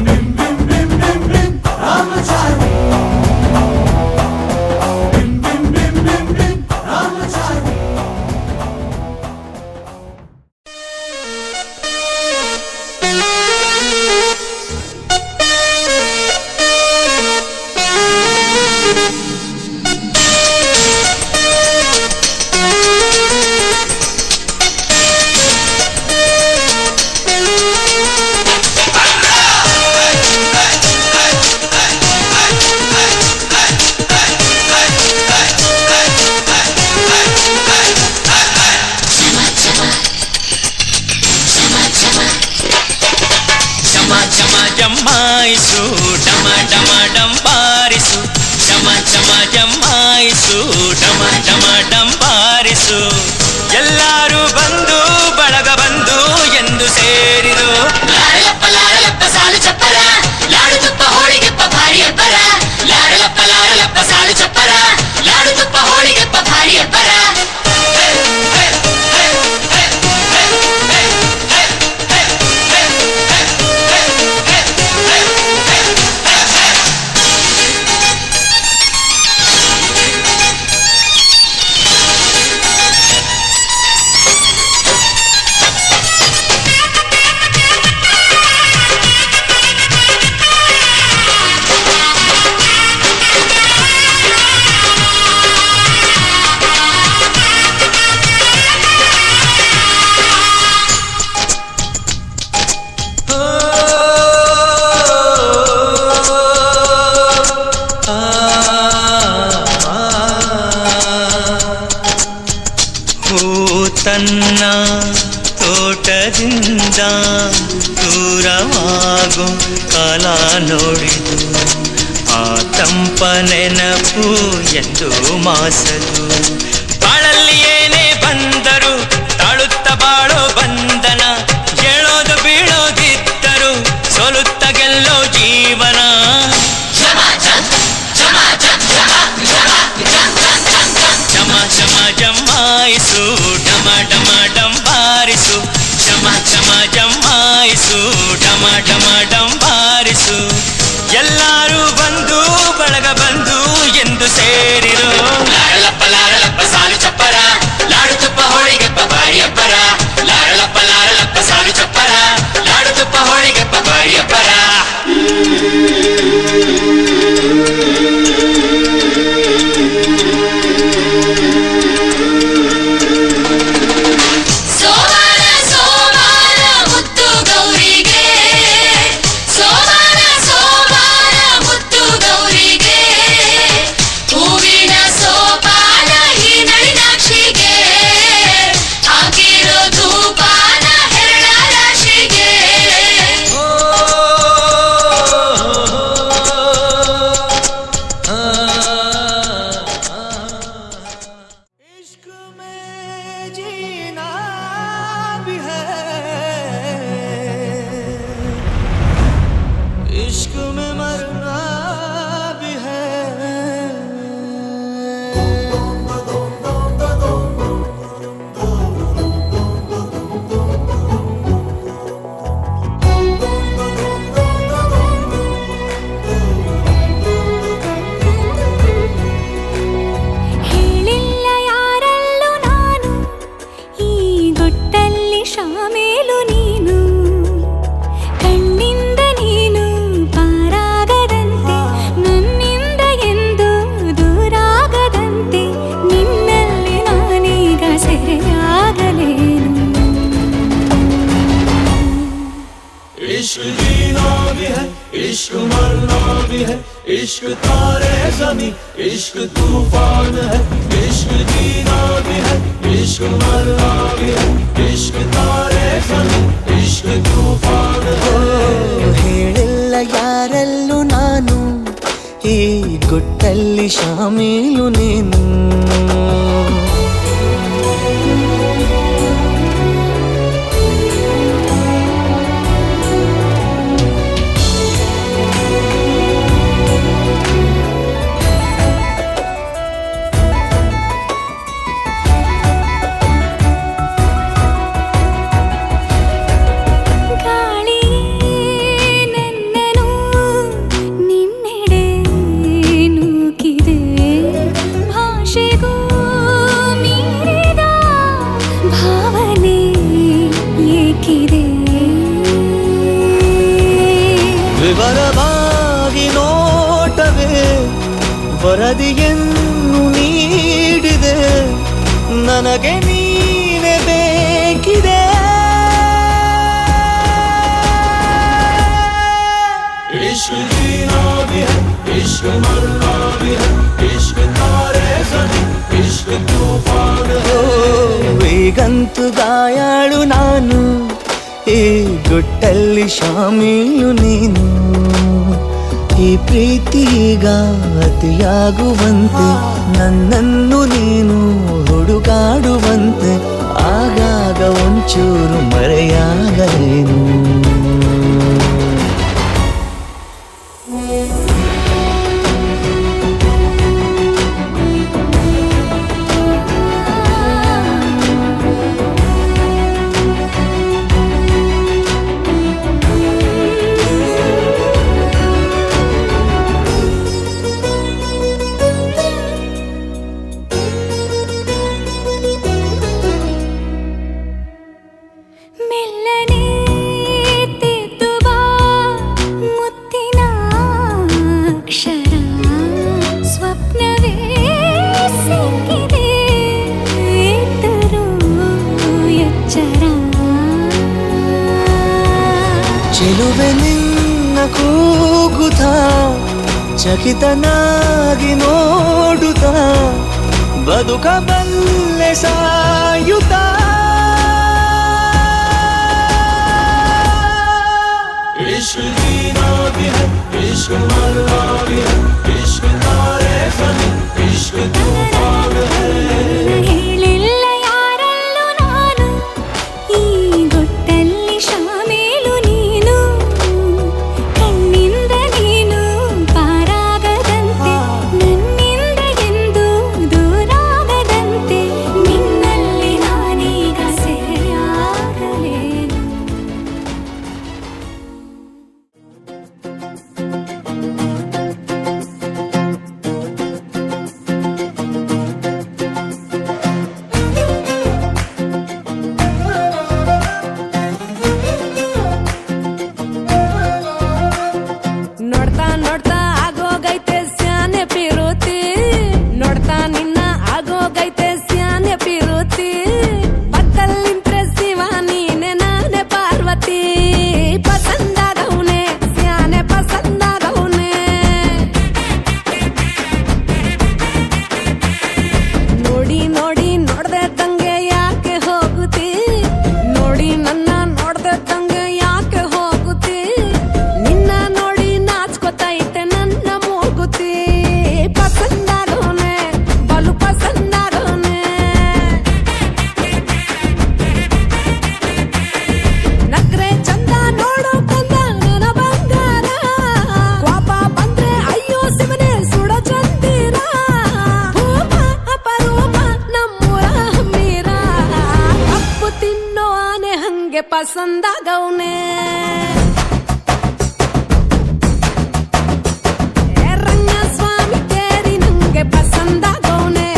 ಜಮಾಯಿಸು ಡಮ ಡಮ ಡಂಬಾರಿಸು ಎಲ್ಲರೂ ಬಂದು ಬಳಗ ಬಂದು ಎಂದು ಸೇರಿದು ಲಾರಲಪ್ಪ ಸಾಲು ಚಪ್ಪರ ಲಾಡು ತುಪ್ಪ ಹೋಳಿಗೆಪ್ಪ ಭಾರಿ ಅಬ್ಬರ ಲಾರಲಪ್ಪ ಸಾಲು ಚಪ್ಪರ ಲಾಡು ತುಪ್ಪ ಹೋಳಿಗೆಪ್ಪ ಭಾರಿ ಅಬ್ಬರ ತನ್ನ ತೋಟದಿಂದ ದೂರವಾಗೋ ಕಾಲ ನೋಡಿದು ಆ ತಂಪ ನೆನಪು ಎಂದು ಮಾಸದು ಬಾಳಲ್ಲಿ ಏನೇ ಬಂದರು ತಾಳುತ್ತ ಬಾಳೋ ಬಂಧನ ಹೇಳೋದು ಬೀಳೋದಿದ್ದರು ಸೋಲುತ್ತ ಗೆಲ್ಲೋ ಜೀವನ ಜಮಾಯಿಸು ಡಮ ಡಮ ಡಂಬಾರಿಸು ಜಮಾಯಿಸು ಡಮ ಡಮ ಡಂಬಾರಿಸು ಎಲ್ಲರೂ ಬಂದು ಬಳಗ ಬಂದು ಎಂದು ಸೇರಿರು ಲಾರಲಪ್ಪ ಸಾಲು ಚಪ್ಪರ ಲಾಡು ತುಪ್ಪ ಹೋಳಿಗೆಪ್ಪ ಬಾರಿ ಅಬ್ಬರ ಲಾರಲಪ್ಪ ಸಾಲು ಚಪ್ಪರ ಲಾಡು ತುಪ್ಪ ಹೋಳಿಗೆಪ್ಪ ಬಾರಿ ಅಬ್ಬರ इश्क में मरना भी है ಹೇಳಿಲ್ಲ ಯಾರಲ್ಲೂ ನಾನು ಈ ಗೊಟ್ಟಲ್ಲಿ ಶಾಮೇಲು ನೀನು ಕಣ್ಣಿಂದ ನೀನು ಪಾರಾಗದಂತೆ ನನ್ನಿಂದ ಎಂದು ದೂರಾಗದಂತೆ ನಿನ್ನಲ್ಲಿ ನಾನೀಗ ಸೆರೆಯಾಗಲೇನು इश्क जीना भी है इश्क मरना भी है इश्क तारे ज़मीं इश्क तूफान है इश्क जीना भी है इश्क मरना भी है इश्क तारे ज़मीं इश्क तूफान है ಹೇಳಿಲ್ಲ ಯಾರಲ್ಲೂ ನಾನು ಈ ಗುಟ್ಟಲ್ಲಿ ಶಾಮೀಲು ನೀನು ವಿವರವಾಗಿ ನೋಟವೇ ವರದಿಯನ್ನು ನೀಡಿದೆ ನನಗೆ ನೀನೆ ಬೇಕಿದೆ इश्क जीना भी है इश्क मरना भी है इश्क तारे ज़मीं इश्क तूफान है ಈಗಂತೂ ಗಾಯಾಳು ನಾನು ಈ ಗುಟ್ಟಲ್ಲಿ ಶಾಮೀಲು ನೀನು ಈ ಪ್ರೀತಿಗ ಅತಿಯಾಗುವಂತೆ ನನ್ನನ್ನು ನೀನು ಹುಡುಗಾಡುವಂತೆ ಆಗಾಗ ಒಂಚೂರು ಮರೆಯಾಗಲೇನು ಮೆಲ್ಲನೆ ತಿದ್ದುವ ಮುತ್ತಿನ ಅಕ್ಷರ ಸ್ವಪ್ನವೇ ಸಿಕ್ಕಿದೆ ಎತ್ತರು ಎಚ್ಚರ ಚೆಲುವೆ ನಿನ್ನ ಕೂಗುತ್ತ ಚಕಿತನಾಗಿ ನೋಡುತ್ತ ಬದುಕಬಲ್ಲೆ ಸಾಯುತ್ತ ಹೇಳಿಲ್ಲ ಯಾರಲ್ಲೂ ನಾನು ಈ ಗೊಟ್ಟಲ್ಲಿ ಶಾಮೇಲು ನೀನು ಕಣ್ಣಿಂದ ನೀನು ಪಾರಾಗದಂತೆ ನನ್ನಿಂದ ಎಂದು ದೂರಾಗದಂತೆ ನಿನ್ನಲ್ಲಿ ನಾನೀಗ ಸೆರೆಯಾಗಲೇನು ನೋಡ್ತಾ ನೋಡ್ತಾ ಆಗೋಗೈತೆ ಸ್ಯಾನೆ ಪಿರುತಿ ನೋಡ್ತಾ ನಿನ್ನ ಆಗೋಗೈತೆ ಸ್ಯಾನೆ ಪಿರುತಿ ಪಕ್ಕಲ್ಲಿಂತ್ರೆ ಶಿವ ನೀನೆ ನಾನೆ ಪಾರ್ವತಿ ಪಸಂದಾಗವ್ನೆ ಸ್ಯಾನೆ ಪಸಂದಾಗವ್ನೆ ನೋಡಿ ನೋಡಿ ನೋಡ್ದೆ ತಂಗೆ ಯಾಕೆ ಹೋಗುತ್ತಿ ನೋಡಿ ನನ್ನ ನೋಡ್ದೆ ತಂಗೆ ಯಾಕೆ ಹೋಗುತ್ತಿ ನಿನ್ನ ನೋಡಿ ನಾಚ್ಕೊತೈತೆ ನನ್ನ ಮೂಗುತಿ ಪಸಂದಾಗೋನೆ ಬಲು ಪಸಂದಾಗೋನೆ ನಕ್ರೆ ಚಂದ ನೋಡೋ ಕಂದ ನನ್ನ ಬಂಗಾರ ಕೋಪ ಬಂದ್ರೆ ಅಯ್ಯೋ ಶಿವನೇ ಸುಡೋ ಚಂದಿರ ಭೂಪ ಅಪರೂಪ ನಮ್ಮೂರ ಹಮ್ಮೀರ ಕಪ್ಪು ತಿನ್ನೋ ಆನೆ ಹಂಗೆ ಪಸಂದಾಗವ್ನೆ ರಂಗಸ್ವಾಮಿ ಕೇರಿ ನಂಗೆ ಪಸಂದಾಗವ್ನೆ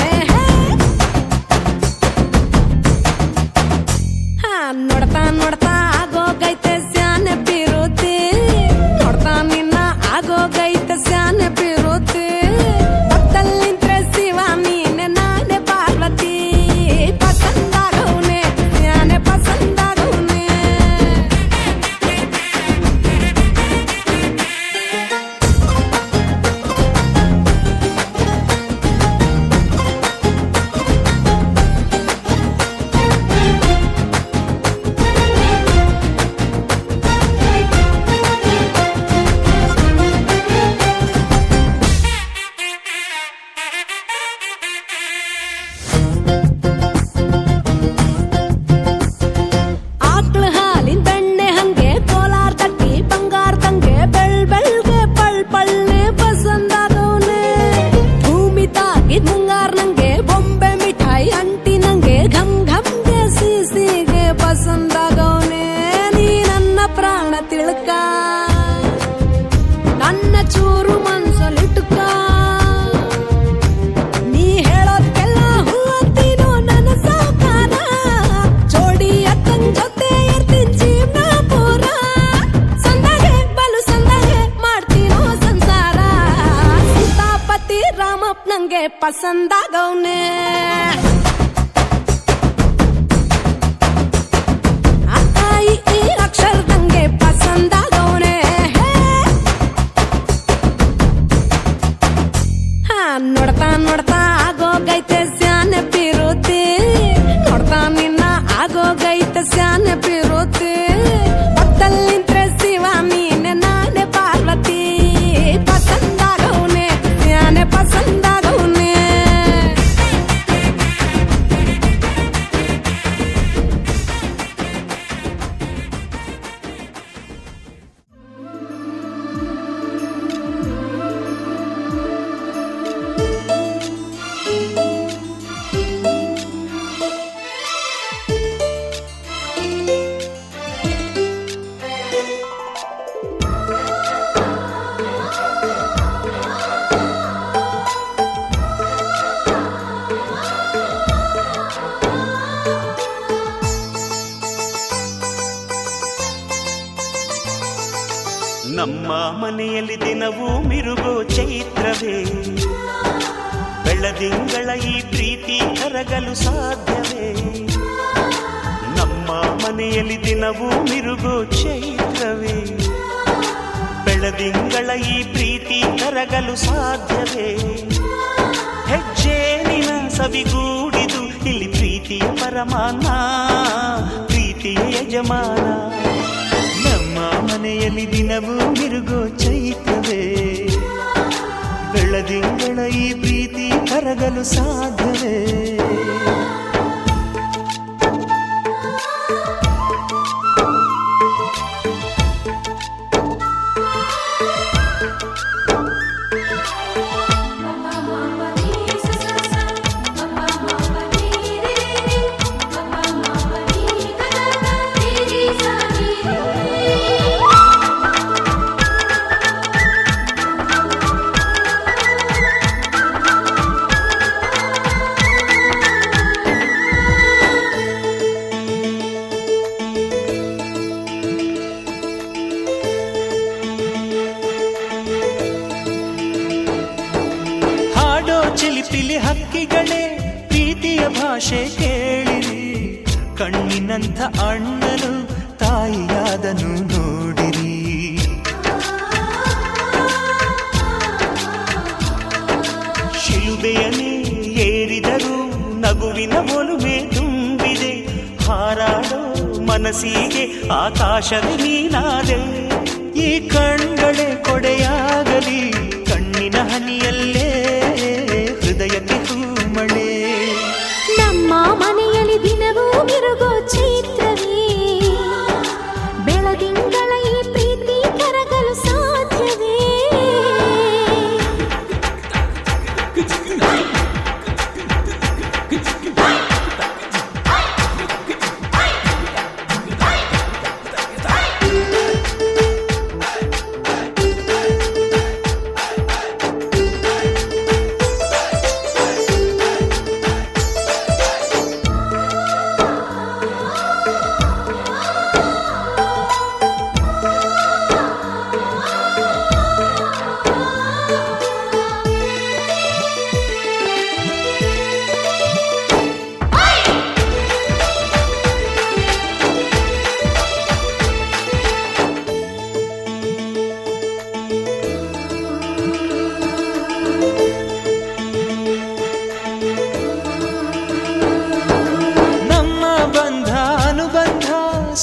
ನೋಡ್ತಾ ನೋಡ್ತಾ ಆಗೋಗೈತೆ ಸ್ಯಾನೆ ಪಿರುತಿ ನೋಡ್ತಾ ನಿನ್ನ ಆಗೋಗೈತೆ ಸ್ಯಾನೆ ಪಿರುತಿ ಪಕ್ಕಲ್ಲಿಂತ್ರೆ ಶಿವ ನೀನೆ ನಾನೆ ಪಾರ್ವತಿ ಪಸಂದಾಗವ್ನೆ ಸ್ಯಾನೆ ಪಸಂದಾಗವ್ನೆ ಆಕ್ಳ ಹಾಲಿನ ಬೆಣ್ಣೆ ಹಂಗೆ ಕೋಲಾರ ತಟ್ಟಿ ಬಂಗಾರ ತಂಗೆ ಬೆಳ್ಗೆ ಪಳ್ ಪಳ್ಳೆ ಪಸಂದಾಗವ್ನೆ ಭೂಮಿ ತಾಗಿದ್ ಮುಂಗಾರ ನಂಗೆ ಬೊಂಬೆ ಮಿಠಾಯಿ ಅಂಟಿ ನಂಗೆ ಘಮ್ ಘಮ್ಗೆ ಸಿಸಿಗೆ ಪಸಂದಾಗವ್ನೆ ನೀ ನನ್ನ ಪ್ರಾಣ ತಿಳ್ಕ ನನ್ನ ಚೂರು ಮನ್ಸಲ್ಲಿಟ್ಕ ನೀ ಹೇಳೋದ್ಕೆಲ್ಲ ಹೂವತ್ತೀನೋ ನನ್ನ ಸಾಕಾರ ಜೋಡಿ ಅಕ್ಕನ್ ಜೊತೆ ಇರ್ತೀನಿ ಜೀವನ ಪೂರ ಸಂದಾಗೆ ಬಲು ಸಂದಾಗೆ ಮಾಡ್ತೀನೋ ಸಂಸಾರ ಸೀತಾಪತಿ ರಾಮಪ್ಪ ನಂಗೆ ಪಸಂದಾಗವ್ನೆ ಈ ಅಕ್ಷರದಂಗೆ ಪಸಂದಾಗವ್ನೆ ನೋಡ್ತಾ ನೋಡ್ತಾ ಆಗೋಗೈತೆ ಸ್ಯಾನೆ ಪಿರುತಿ ನೋಡ್ತಾ ನಿನ್ನ ಆಗೋಗೈತೆ ಸ್ಯಾನೆ ಪಿರುತಿ ಪಕ್ಕಲ್ಲಿಂತ್ರೆ ಶಿವ ನೀನೆ ನಾನೆ ಪಾರ್ವತಿ ನಮ್ಮ ಮನೆಯಲ್ಲಿ ದಿನವೂ ಮಿರುಗೋ ಚೈತ್ರವೇ, ಬೆಳದಿಂಗಳ ಈ ಪ್ರೀತಿ ಕರಗಲು ಸಾಧ್ಯವೇ? ನಮ್ಮ ಮನೆಯಲ್ಲಿ ದಿನವೂ ಮಿರುಗೋ ಚೈತ್ರವೇ, ಬೆಳದಿಂಗಳ ಈ ಪ್ರೀತಿ ಕರಗಲು ಸಾಧ್ಯವೇ? ಹೆಜ್ಜೇನಿನ ಸವಿಗೂಡಿದು ಇಲ್ಲಿ ಪ್ರೀತಿಯ ಪರಮಾನ, ಪ್ರೀತಿಯ ಯಜಮಾನ. ನಮ್ಮ ಮನೆಯಲ್ಲಿ ದಿನವೂ ಮಿರುಗೋ ಚೈತ್ರವೇ, ಬೆಳದಿಂಗಳ ಈ ಪ್ರೀತಿ ಕರಗಲು ಸಾಧ್ಯವೇ? ಚಿಲಿಪಿಲಿ ಹಕ್ಕಿಗಳೇ ಪ್ರೀತಿಯ ಭಾಷೆ ಕೇಳಿರಿ, ಕಣ್ಣಿನಂಥ ಅಣ್ಣನು ತಾಯಿಯಾದನು ನೋಡಿರಿ. ಶಿಲುಬೆಯನ್ನೇ ಏರಿದರೂ ನಗುವಿನ ಒಲುಮೆ ತುಂಬಿದೆ, ಹಾರಾಡೋ ಮನಸ್ಸಿಗೆ ಆಕಾಶವೇ ನೀನಾದೆ. ಈ ಕಣ್ಗಳೇ ಕೊಡೆಯಾಗಲಿ, ಕಣ್ಣಿನ ಹನಿಯಲ್ಲೇ ಹೃದಯಕ್ಕೆ ಹೂಮಳೆ. ನಮ್ಮ ಮನೆಯಲ್ಲಿ ದಿನವೂ ಮಿರುಗೋ ಚೈತ್ರವೇ, ಬೆಳದಿಂಗಳ ಈ ಪ್ರೀತಿ ಕರಗಲು ಸಾಧ್ಯವೇ?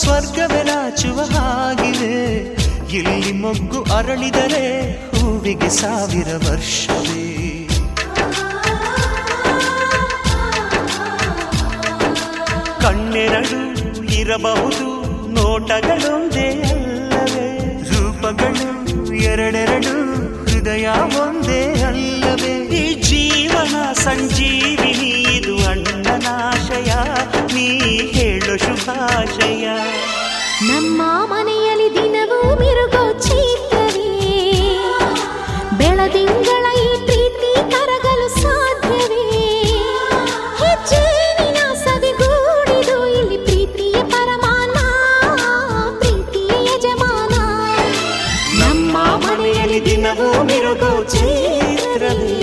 ಸ್ವರ್ಗವೇ ನಾಚುವ ಹಾಗಿವೆ, ಇಲ್ಲಿ ಮೊಗ್ಗು ಅರಳಿದರೆ ಹೂವಿಗೆ 1000 ವರ್ಷವೇ. ಕಣ್ಣೆರಡು ಇರಬಹುದು, ನೋಟಗಳೊಂದೇ ಅಲ್ಲವೇ? ರೂಪಗಳು ಎರಡೆರಡು, ಹೃದಯ ಒಂದೇ ಅಲ್ಲವೇ? ಈ ಜೀವನ ಸಂಜೀವಿನಿ, ಇದು ಅಣ್ಣನಾಶಯ, ನೀ ಹೇಳು ಶುಭಾಶಯ. ನಮ್ಮ ಮನೆಯಲ್ಲಿ ದಿನವೂ ಮಿರುಗೋ ಚೈತ್ರವೇ, ಬೆಳದಿಂಗಳ ಈ ಪ್ರೀತಿ ಕರಗಲು ಸಾಧ್ಯವೇ? ಹೆಜ್ಜೇನಿನ ಸವಿಗೂಡಿದು ಇಲ್ಲಿ ಪ್ರೀತಿಯ ಪರಮಾನ, ಪ್ರೀತಿಯ ಯಜಮಾನ. ನಮ್ಮ ಮನೆಯಲ್ಲಿ ದಿನವೂ ಮಿರುಗೋ ಚೈತ್ರವೇ,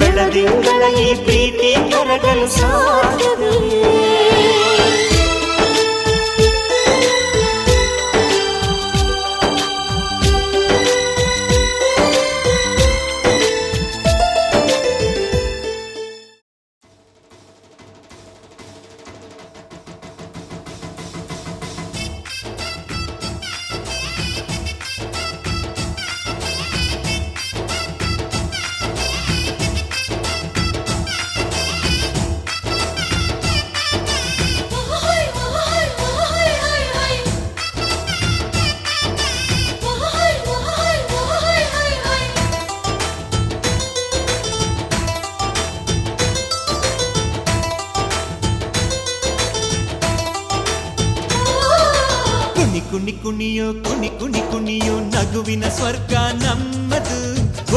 ಬೆಳದಿಂಗಳ ಈ ಪ್ರೀತಿ ಕರಗಲು ಸಾಧ್ಯವೇ? ಕುಣಿ ಕುಣಿಯೋ ಕುಣಿ ಕುಣಿ ಕುಣಿಯೋ ನಗುವಿನ ಸ್ವರ್ಗ ನಮ್ಮದು.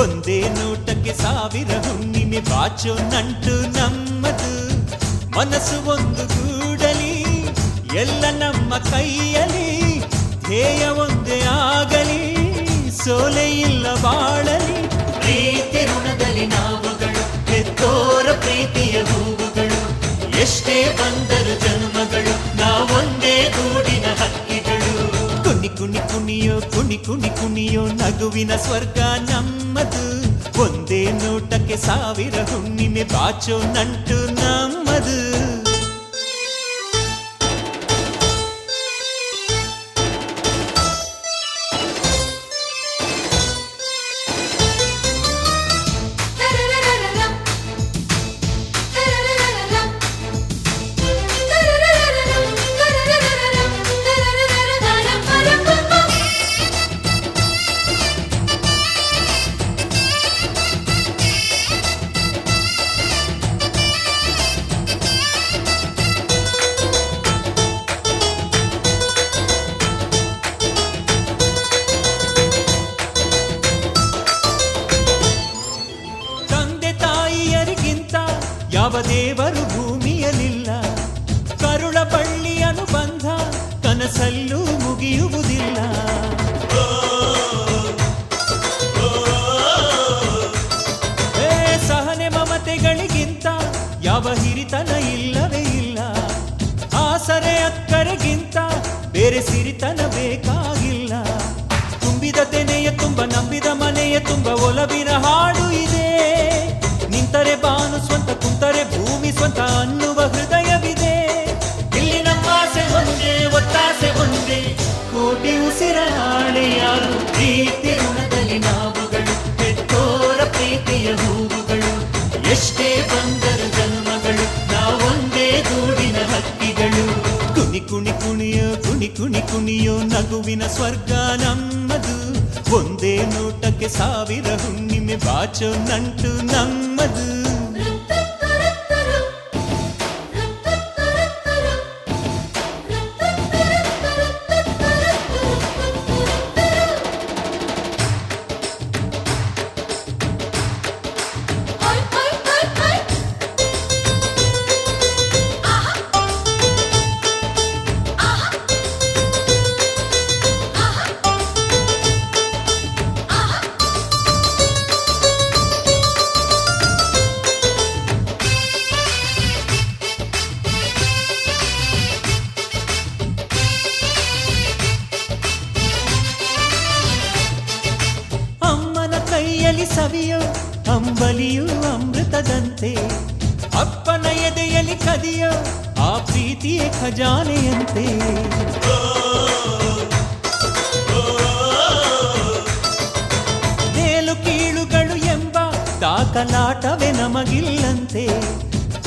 ಒಂದೇ ನೋಟಕ್ಕೆ 1000 ಹುಣ್ಣಿಮೆ ಬಾಚೋ ನಂಟು ನಮ್ಮದು. ಮನಸ್ಸು ಒಂದು ಗೂಡಲಿ ಎಲ್ಲ ನಮ್ಮ ಕೈಯಲ್ಲಿ, ಧ್ಯೇಯ ಒಂದೇ ಆಗಲಿ ಸೋಲೆ ಇಲ್ಲ ಬಾಳಲಿ. ಪ್ರೀತಿ ಋಣದಲ್ಲಿ ನಾವುಗಳು, ಹೆತ್ತೋರ ಪ್ರೀತಿಯ ಹೂವುಗಳು. ಎಷ್ಟೇ ಬಂದರು ಜನ್ಮಗಳು, ನಾವೊಂದೇ ಗೂಡಿನ ಹಕ್ಕಿಗಳು. ಕುಣಿ ಕುಣಿ ಕುಣಿಯೋ ಕುಣಿ ಕುಣಿ ಕುಣಿಯೋ ನಗುವಿನ ಸ್ವರ್ಗ ನಮ್ಮದು. ಒಂದೇ ನೋಟಕ್ಕೆ ಸಾವಿರ ಹುಣ್ಣಿಮೆ ಬಾಚೋ ನಂಟು ನಮ್ಮದು. ಯಾವ ದೇವರು ಭೂಮಿಯಲಿಲ್ಲ, ಕರುಳ ಬಳ್ಳಿ ಅನುಬಂಧ ಕನಸಲ್ಲೂ ಮುಗಿಯುವುದಿಲ್ಲ. ಸಹನೆ ಮಮತೆಗಳಿಗಿಂತ ಯಾವ ಹಿರಿತನ ಇಲ್ಲವೇ ಇಲ್ಲ. ಆಸರೆ ಅಕ್ಕರೆಗಿಂತ ಬೇರೆ ಸಿರಿತನ ಬೇಕಾಗಿಲ್ಲ. ತುಂಬಿದ ತೆನೆಯ ತುಂಬ ನಂಬಿದ ಮನೆಯ ತುಂಬ ಒಲವಿನ ಹಾಡು ಇದೆ. ನಿಂತರೆ ಬಾನು ಸ್ವಂತ, ಕುಂತರೆ ಭೂಮಿ ಸ್ವಂತ ಅನ್ನುವ ಹೃದಯವಿದೆ. ಇಲ್ಲಿ ನಮ್ಮಾಸೆ ಒಂದೇ, ಒತ್ತಾಸೆ ಒಂದೇ, ಕೋಟಿ ಉಸಿರ ಹಾಳೆಯಾರು. ಪ್ರೀತಿ ಋಣದಲ್ಲಿ ನಾವುಗಳು, ಹೆತ್ತೋರ ಪ್ರೀತಿಯ ಹೂವುಗಳು. ಎಷ್ಟೇ ಬಂದರು ಜನ್ಮಗಳು, ನಾವೊಂದೇ ಗೂಡಿನ ಹಕ್ಕಿಗಳು. ಕುಣಿ ಕುಣಿ ಕುಣಿಯೋ ಕುಣಿ ಕುಣಿ ಕುಣಿಯೋ ನಗುವಿನ ಸ್ವರ್ಗ ನಮ್ಮದು. ಒಂದೇ ನೋಟಕ್ಕೆ ಸಾವಿರ ಹುಣ್ಣಿಮೆ ಬಾಚೋ ನಂಟು ನಮ್ಮದು. ಸವಿಯೋ ಅಂಬಲಿಯು ಅಮೃತದಂತೆ, ಅಪ್ಪನ ಎದೆಯಲ್ಲಿ ಕದಿಯೋ ಆ ಪ್ರೀತಿಯೇ ಖಜಾನೆಯಂತೆ. ಮೇಲು ಕೀಳುಗಳು ಎಂಬ ದಾಖಲಾಟವೇ ನಮಗಿಲ್ಲಂತೆ.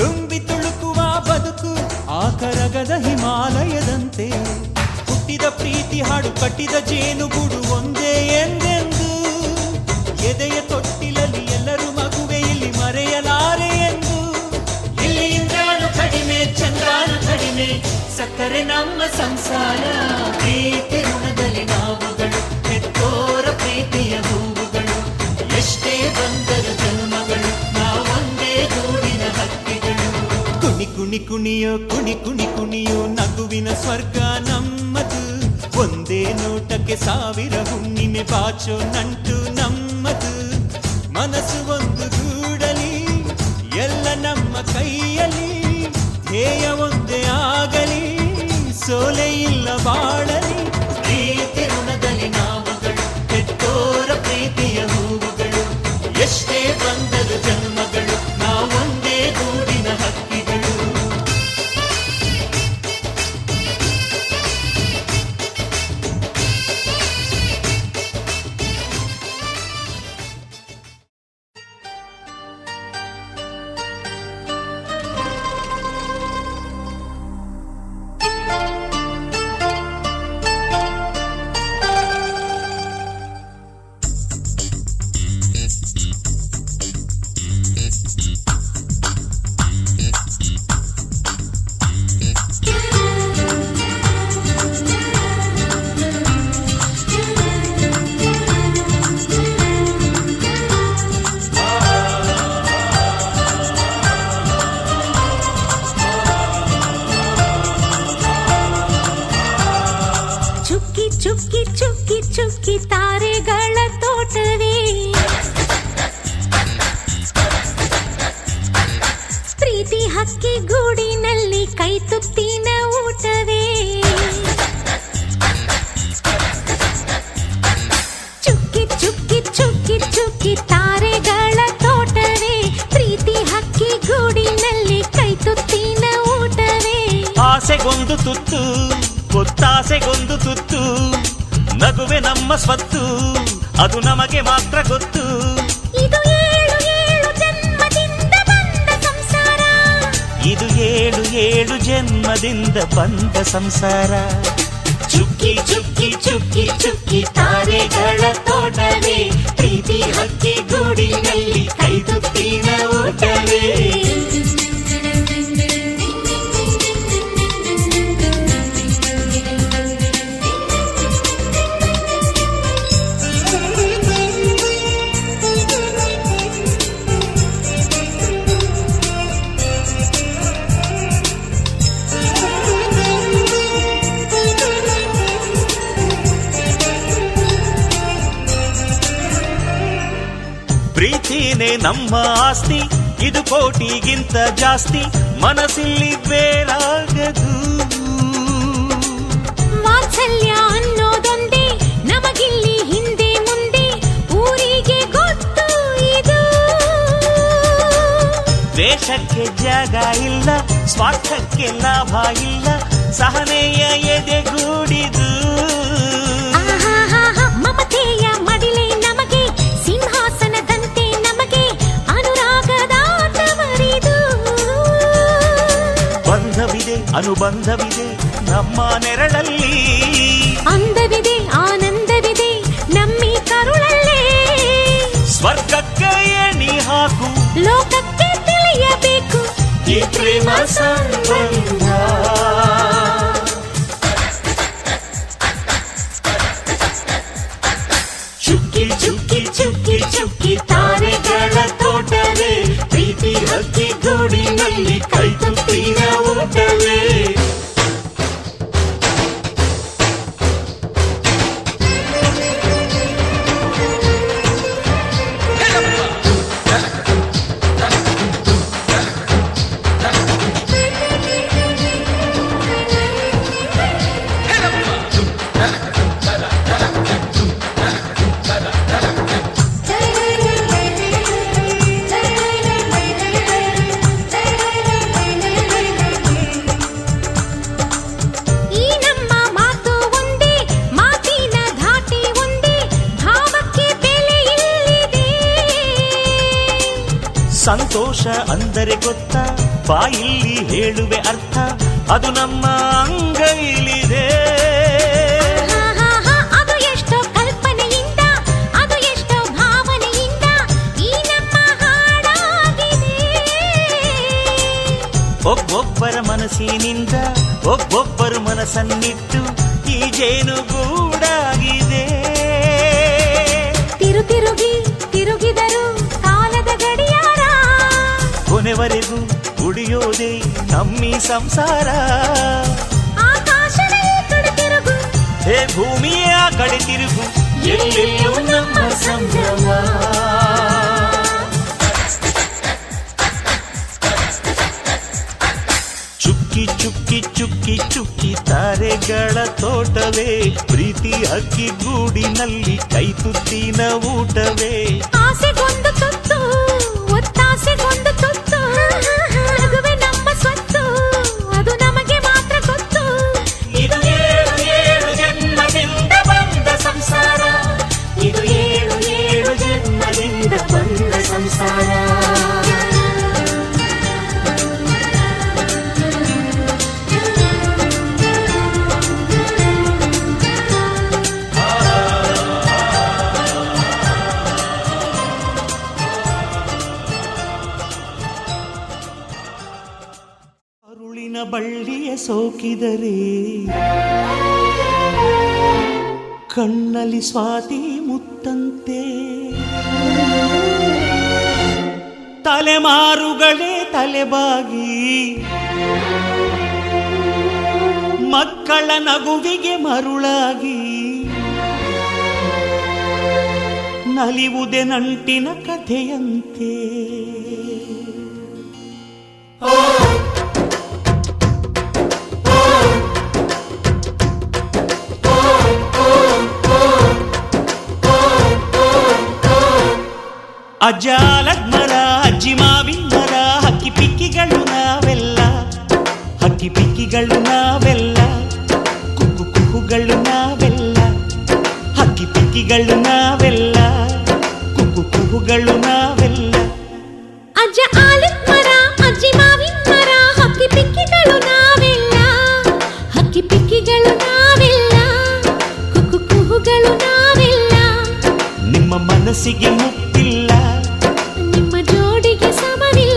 ತುಂಬಿ ತುಳುಕುವ ಬದುಕು ಆ ಕರಗದ ಹಿಮಾಲಯದಂತೆ. ಹುಟ್ಟಿದ ಪ್ರೀತಿ ಹಾಡು ಕಟ್ಟಿದ ಜೇನುಗೂಡು ಒಂದೇ ಎಂದೆಂದು. ಎದೆಯ ತೊಟ್ಟಿಲಲ್ಲಿ ಎಲ್ಲರೂ ಮಗುವೆ ಇಲ್ಲಿ ಮರೆಯಲಾರೆ ಎಂದು. ಇಲ್ಲಿ ಇಂದ್ರಾನು ಕಡಿಮೆ ಚಂದ್ರಾನು ಕಡಿಮೆ, ಸಕ್ಕರೆ ನಮ್ಮ ಸಂಸಾರ. ಪ್ರೀತಿ ಋಣದಲ್ಲಿ ನಾವುಗಳು, ಹೆತ್ತೋರ ಪ್ರೀತಿಯ ಹೂವುಗಳು. ಎಷ್ಟೇ ಬಂದರು ಜನ್ಮಗಳು, ನಾವೊಂದೇ ಗೂಡಿನ ಹಕ್ಕಿಗಳು. ಕುಣಿ ಕುಣಿ ಕುಣಿಯೋ ಕುಣಿ ಕುಣಿ ಕುಣಿಯೋ ನಗುವಿನ ಸ್ವರ್ಗ ನಮ್ಮದು. ಒಂದೇ ನೋಟಕ್ಕೆ ಸಾವಿರ ಹುಣ್ಣಿಮೆ ಬಾಚೋ ನಂಟು ನಮ್ಮದು. ಮನಸ್ಸು ಒಂದು ಗೂಡಲಿ, ಎಲ್ಲ ನಮ್ಮ ಕೈಯಲ್ಲಿ. ಧ್ಯೇಯ ಒಂದೇ ಆಗಲಿ, ಸೋಲೆ ಇಲ್ಲ ಬಾಳಲಿ. ಪ್ರೀತಿ ಋಣದಲ್ಲಿ ನಾವುಗಳು, ಹೆತ್ತೋರ ಪ್ರೀತಿಯ ಹೂವುಗಳು. ಎಷ್ಟೇ ಬಂದರು ಜನ್ಮಗಳು, ನಾವೊಂದೇ ಗೂಡಿನ ಹಕ್ಕಿಗಳು. ಹಕ್ಕಿ ಗೂಡಿನಲ್ಲಿ ಕೈ ತುತ್ತಿನ ಊಟವೇ ಚುಕ್ಕಿ ಚುಕ್ಕಿ ಚುಕ್ಕಿ ಚುಕ್ಕಿ ತಾರೆಗಳ ತೋಟವೇ ಪ್ರೀತಿ ಹಕ್ಕಿ ಗೂಡಿನಲ್ಲಿ ಕೈ ತುತ್ತಿನ ಊಟವೇ ಆಸೆಗೊಂದು ತುತ್ತು ಗೊತ್ತಾಸೆಗೊಂದು ತುತ್ತು ನಗುವೆ ನಮ್ಮ ಸ್ವತ್ತು ಅದು ನಮಗೆ ಮಾತ್ರ ಗೊತ್ತು ಇದು ಏಳು ಏಳು ಜನ್ಮದಿಂದ ಬಂದ ಸಂಸಾರ ಇದು ಏಳು ಏಳು ಜನ್ಮದಿಂದ ಬಂದ ಸಂಸಾರ ಚುಕ್ಕಿ ಚುಕ್ಕಿ ಚುಕ್ಕಿ ಚುಕ್ಕಿ ತಾರೆಗಳ ತೋಟವೇ ಪ್ರೀತಿ ಹಕ್ಕಿ ಗೂಡಿನಲ್ಲಿ ಕೈ ತುತ್ತಿನ ಊಟವೇ ಪ್ರೀತಿನೇ ನಮ್ಮ ಆಸ್ತಿ ಇದು ಕೋಟಿಗಿಂತ ಜಾಸ್ತಿ ಮನಸ್ಸಿಲ್ಲಿ ಬೇರಾಗದು ವಾತ್ಸಲ್ಯ ಅನ್ನೋದೊಂದೇ ನಮಗಿಲ್ಲಿ ಹಿಂದೆ ಮುಂದೆ ಊರಿಗೆ ಗೊತ್ತು ಇದು ದ್ವೇಷಕ್ಕೆ ಜಾಗ ಇಲ್ಲ ಸ್ವಾರ್ಥಕ್ಕೆ ಲಾಭ ಇಲ್ಲ ಸಹನೆಯ ಎದೆಗೂಡಿದು ಆಹಾಹಾಹಾ, ಮಮತೆಯ ಮಡಿಲೆ ನಮಗೆ ಸಿಂಹಾಸನದಂತೆ ನಮಗೆ ಅನುರಾಗದ ತವರಿದು ಬಂಧವಿದೆ ಅನುಬಂಧವಿದೆ ನಮ್ಮ ನೆರಳಲ್ಲಿ ಅಂದವಿದೆ ಆನಂದವಿದೆ ನಮ್ಮಿ ಕರುಳಲ್ಲೇ ಸ್ವರ್ಗಕ್ಕೆ ಎಣಿ ಹಾಕು ಲೋಕಕ್ಕೆ ತಿಳಿಯಬೇಕು ಈ ಪ್ರೇಮ ಸಂಬಂಧ ಚುಕ್ಕಿ ಚುಕ್ಕಿ ಚುಕ್ಕಿ ಚುಕ್ಕಿ ತಾರೆಗಳ ತೋಟವೇ ಪ್ರೀತಿ ಹಕ್ಕಿ ಗೂಡಿನಲ್ಲಿ ಕೈ ತುತ್ತಿನ ಊಟವೇ ಈ ನಮ್ಮ ಮಾತು ಒಂದೇ ಮಾತಿನ ಧಾಟಿ ಒಂದೇ ಭಾವಕ್ಕೆ ಬೆಲೆ ಇಲ್ಲಿದೆ ಸಂತೋಷ ಅಂದರೆ ಗೊತ್ತಾ ಬಾಯಿಲ್ಲಿ ಹೇಳುವೆ ಅರ್ಥ ಅದು ನಮ್ಮ ಅಂಗೈಲಿದೆ ಆಹಾಹಾಹಾ, ಅದು ಎಷ್ಟೋ ಕಲ್ಪನೆಯಿಂದ ಅದು ಎಷ್ಟೋ ಭಾವನೆಯಿಂದ ಈ ನಮ್ಮ ಹಾಡಾಗಿದೆ ಒಬ್ಬೊಬ್ಬರ ಮನಸ್ಸಿನಿಂದ ಒಬ್ಬೊಬ್ಬರು ಮನಸ್ಸನ್ನಿಟ್ಟು ಈ ಜೇನುಗೂಡಾಗಿದೆ ತಿರುಗಿ ತಿರುಗಿದರು ಕಾಲದ ಗಡಿಯಾರ ಕೊನೆವರೆಗೂ ಉಳಿಯೋದೇ ನಮ್ಮಿ ಸಂಸಾರ ಆಕಾಶದ ಈ ಕಡೆ ತಿರುಗು ಹೇ ಭೂಮಿಯ ಆ ಕಡೆ ತಿರುಗು ಎಲ್ಲೆಲ್ಲೂ ನಮ್ಮ ಸಂಭ್ರಮ ಚುಕ್ಕಿ ಚುಕ್ಕಿ ಚುಕ್ಕಿ ಚುಕ್ಕಿ ತಾರೆಗಳ ತೋಟವೇ ಪ್ರೀತಿ ಹಕ್ಕಿ ಗೂಡಿನಲ್ಲಿ ಕೈ ತುತ್ತಿನ ಊಟವೇ ಆಸೆಗೊಂದು ತುತ್ತು ಒತ್ತಾಸೆಗೊಂದು ತುತ್ತು ನಗುವೆ ನಮ್ಮ ಸ್ವತ್ತು ಅದು ನಮಗೆ ಮಾತ್ರ ಗೊತ್ತು ಇದು ಏಳು ಏಳು ಜನ್ಮದಿಂದ ಬಂದ ಸಂಸಾರ ಇದು ಏಳು ಏಳು ಜನ್ಮದಿಂದ ಬಂದ ಸಂಸಾರ ಅರುಳಿನ ಬಳ್ಳಿಯ ಸೋಕಿದರೆ ಕಣ್ಣಲ್ಲಿ ಸ್ವಾತಿ ಮುತ್ತಂತೆ ತಲೆಮಾರುಗಳೇ ತಲೆಬಾಗಿ ಮಕ್ಕಳ ನಗುವಿಗೆ ಮರುಳಾಗಿ ನಲಿವುದೆ ನಂಟಿನ ಕಥೆಯಂತೆ ಅಜ್ಜ ಆಲದ ಅಜ್ಜಿ ಮಾವಿನ ಮರ, ಹಕ್ಕಿ ಪಿಕ್ಕಿಗಳು ನಾವೆಲ್ಲ, ಹಕ್ಕಿ ಪಿಕ್ಕಿಗಳು ನಾವೆಲ್ಲ, ಕುಕ್ಕು ಕುಹುಗಳು ನಾವೆಲ್ಲ, ಹಕ್ಕಿ ಪಿಕ್ಕಿಗಳು ನಾವೆಲ್ಲ, ಕುಕ್ಕು ಕುಹುಗಳು ನಾವೆಲ್ಲ. ಅಜ್ಜ ಆಲದ ಮರ, ಅಜ್ಜಿ ಮಾವಿನ ಮರ, ಹಕ್ಕಿ ಪಿಕ್ಕಿಗಳು ನಾವೆಲ್ಲ, ಹಕ್ಕಿ ಪಿಕ್ಕಿಗಳು ನಾವೆಲ್ಲ, ಕುಕ್ಕು ಕುಹುಗಳು ನಾವೆಲ್ಲ. ನಿಮ್ಮ ಮನಸ್ಸಿಗೆ ಮುಟ್ಟಿಲ್ಲ, ನಿಮ್ಮ ಜೋಡಿಗೆ ಸಮವಿಲ್ಲ.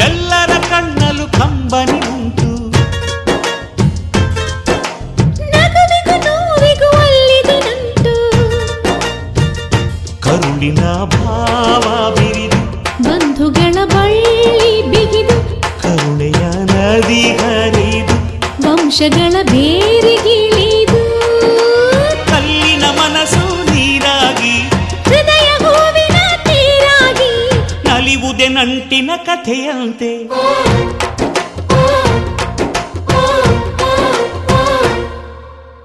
ಎಲ್ಲರ ಕಣ್ಣಲು ಕಂಬನಿ ಉಂಟು, ನಗುವಿಗೂ ನೋವಿಗೂ ಅಲ್ಲಿದೆ ನಂಟು, ಕರುಳಿನ ಭಾವ ಬಿರಿದು, ಬಂಧುಗಳ ಬಳ್ಳಿ ಬಿಗಿದು, ಕರುಣೆಯ ನದಿ ಹರಿದು, ವಂಶಗಳ ಬೇರಿಗಿಳಿದು, ಕಲ್ಲಿನ ಮನಸ್ಸು ನೀರಾಗಿ, ಹೃದಯ ಹೂವಿನ ತೀರಾಗಿ, ನಲಿವುದೆ ನಂಟಿನ ಕಥೆಯಂತೆ.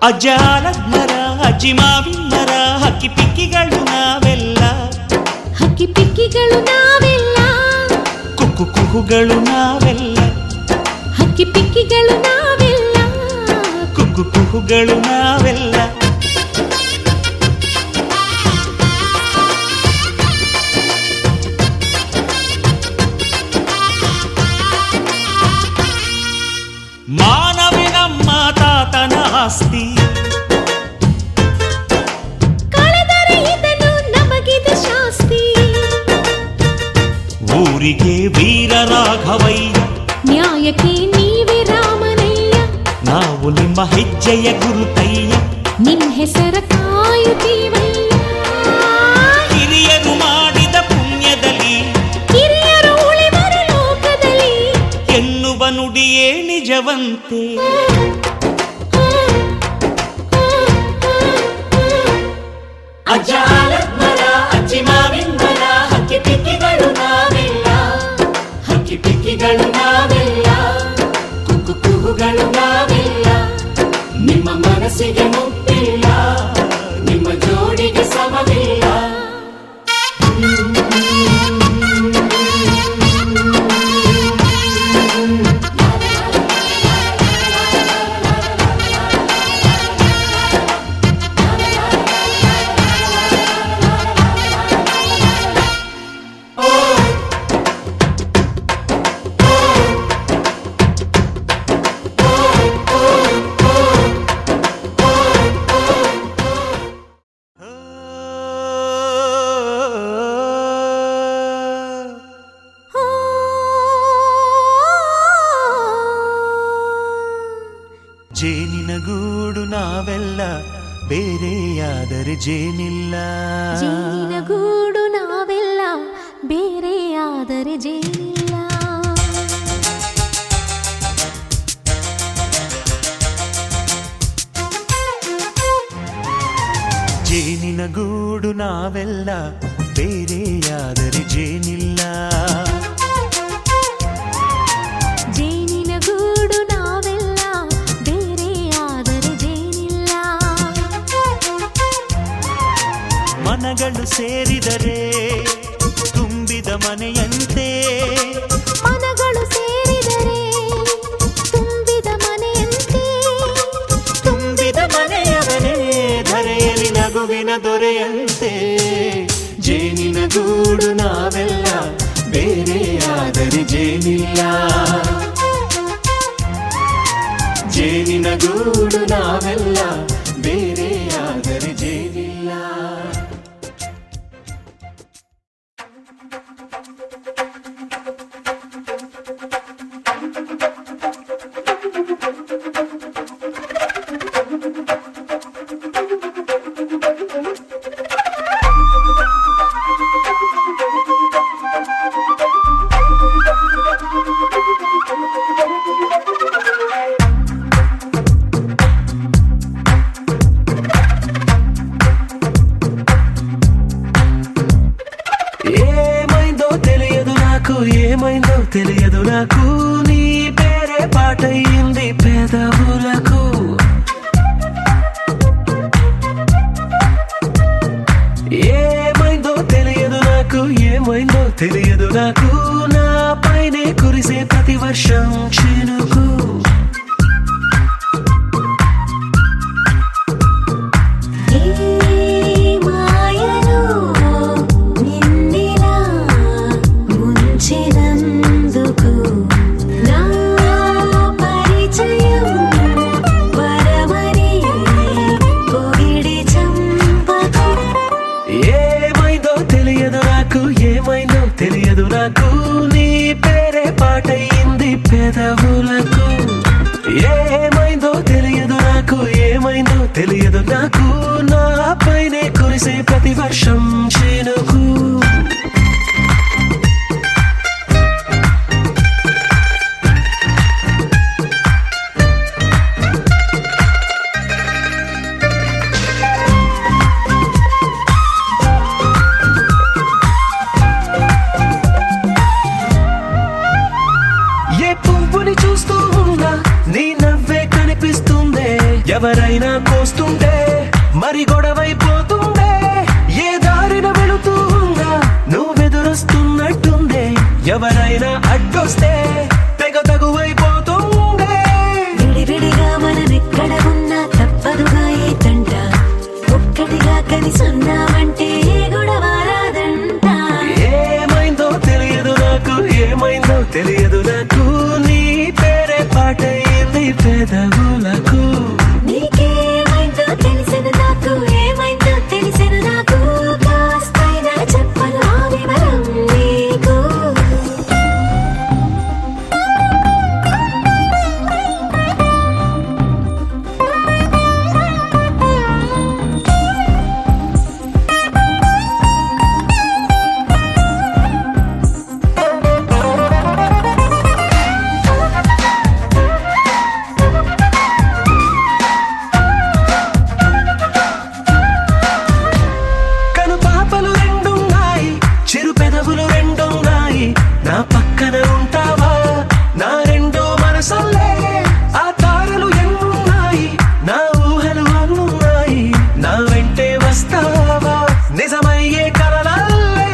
ಅಜ್ಜ ಆಲದ ಮರ, ಅಜ್ಜಿ ಮಾವಿನ ಮರ, ಹಕ್ಕಿ ಪಿಕ್ಕಿಗಳು ನಾವೆಲ್ಲ, ಹಕ್ಕಿ ಪಿಕ್ಕಿಗಳು ನಾವೆಲ್ಲ, ಕುಕ್ಕು ಕುಹುಗಳು ನಾವೆಲ್ಲ, ಹಕ್ಕಿ ಪಿಕ್ಕಿಗಳು ನಾವೆಲ್ಲ, ಕುಕ್ಕು ಕುಹುಗಳು ನಾವೆಲ್ಲ. ಮಾನವಿ ನಮ್ಮ ತಾತನ ಆಸ್ತಿ, ಕಳೆದರೆ ಇದನ್ನು ನಮಗಿದೆ ಶಾಸ್ತಿ. ಊರಿಗೆ ವೀರ ರಾಘವಯ್ಯ, ನ್ಯಾಯಕ್ಕೆ ನೀವೇ ರಾಮನಯ್ಯ, ನಾವು ನಿಮ್ಮ ಹೆಜ್ಜೆಯ ಗುರುತಯ್ಯ, ನಿನ್ ಹೆಸರ ಕಾಯುತ್ತೀವಯ್ಯ. ಹಿರಿಯರು ಮಾಡಿದ ಪುಣ್ಯದಲ್ಲಿ, ಹಿರಿಯರು ಉಳಿವರು ಲೋಕದಲ್ಲಿ, ಎನ್ನುವ ನುಡಿಯೇ ನಿಜವಂತೆ. ಅಜ್ಜ ಆಲದ ಮರ, ಅಜ್ಜಿ ಮಾವಿನ ಮರ, ಹಕ್ಕಿ ಪಿಕ್ಕಿಗಳು ನಾವೆಲ್ಲ, ಹಕ್ಕಿ ಪಿಕ್ಕಿಗಳು ನಾವೆಲ್ಲ, ಕುಕ್ಕು ಕುಹುಗಳು ನಾವೆಲ್ಲ. ನಿಮ್ಮ ಮನಸ್ಸಿಗೆ ಮುಟ್ಟಿಲ್ಲ, ನಿಮ್ಮ ಜೋಡಿಗೆ ಸಮವಿಲ್ಲ. ಜೇನಿನ ಗೂಡು ನಾವೆಲ್ಲ, ಬೇರೆಯಾದರೆ ಜೇನಿಲ್ಲ. ಜೇನಿನ ಗೂಡು ನಾವೆಲ್ಲ, ಬೇರೆಯಾದರೆ ಜೇನಿಲ್ಲ. ಜೇನಿನ ಗೂಡು ನಾವೆಲ್ಲ, ಬೇರೆಯಾದರೆ ಜೇನಿಲ್ಲ. ಜೇನಿನ ಗೂಡು ನಾವೆಲ್ಲ, ಬೇರೆಯಾದರೆ ಜೇನಿಲ್ಲ. ಮನಗಳು ಸೇರಿದರೆ ತುಂಬಿದ ಮನೆಯಂತೆ, ಮನಗಳು ಸೇರಿದರೆ ತುಂಬಿದ ಮನೆಯಂತೆ, ತುಂಬಿದ ಮನೆಯವನೇ ಧರೆಯಲ್ಲಿ ನಗುವಿನ ದೊರೆಯಂತೆ. ಜೇನಿನ ಗೂಡು ನಾವೆಲ್ಲ, ಬೇರೆಯಾದರೆ ಜೇನಿಲ್ಲ. ಜೇನಿನ ಗೂಡು ನಾವೆಲ್ಲ, ಬೇರೆಯಾದರೆ ಜೇನಿಲ್ಲ. ఏమైందో తెలియదు నాకు, ఏమైందో తెలియదు నాకు, నీ పేరే పాటయింది పెదవులకు. ఏమైందో తెలియదు నాకు, ఏమైందో తెలియదు నాకు, నా పైనే కురిసే ప్రతి వర్షం చినుకు. ఈ మాయలో నిన్నిలా ముంచినందుకు నా పరిచయం వరమని పొగిడి చంపకు. ఏమైందో తెలియదు నాకు, ఏమైందో తెలియదు నాకు, నీ పేరే పాటయింది పెదవులకు. ఏమైందో తెలియదు నాకు, ఏమైందో తెలియదు నాకు, నా పైనే కురిసే ప్రతి వర్షం చినుకు. ఏ పువ్వుని చూస్తూ ఉన్నా నీ నవ్వే కనిపిస్తుందే, ఎవరైనా కోస్తుంటే మరి గొడవైపోతుందే, ఏ దారిన వెళుతూ ఉన్నా నువ్వెదురొస్తున్నట్టుందే, ఎవరైనా అడ్డొస్తే తెగ తగువైపోతుందే. విడివిడిగా మనమెక్కడ ఉన్నా తప్పదుగా ఏ తంట, ఒక్కటిగా కలిసున్నామంటే ఏ గొడవ రాదంట. ఏమైందో తెలియదు నాకు, ఏమైందో తెలియదు నాకు, నీ పేరే పాటయింది పెదవులకు. నీకేమైందో తెలిసిన నాకు, ఏమైందో తెలిసిన నాకు, కాస్తైనా చెప్పను ఆ వివరం నీకు. కను పాపలు రెండున్నాయి, చిరు పెదవులు రెండున్నాయి, నా పక్కన ఉంటావా నా రెండో మనసల్లే. ఆ తారలు ఎన్నున్నాయి, నా ఊహలు అన్నున్నాయి, నా వెంటే వస్తావా నిజమయ్యే కలలల్లే.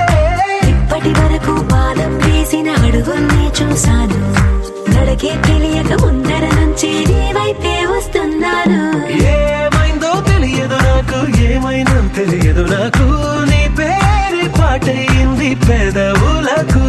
ఇప్పటి వరకు పాదం వేసిన అడుగుల్ని చూశాను, నడకే తెలియక ముందర నుంచి నీ వైపే వస్తున్నాను. ఏమైందో తెలియదు నాకు, ఏమైందో తెలియదు నాకు, నీ పేరు పాటయింది పెదవులకు.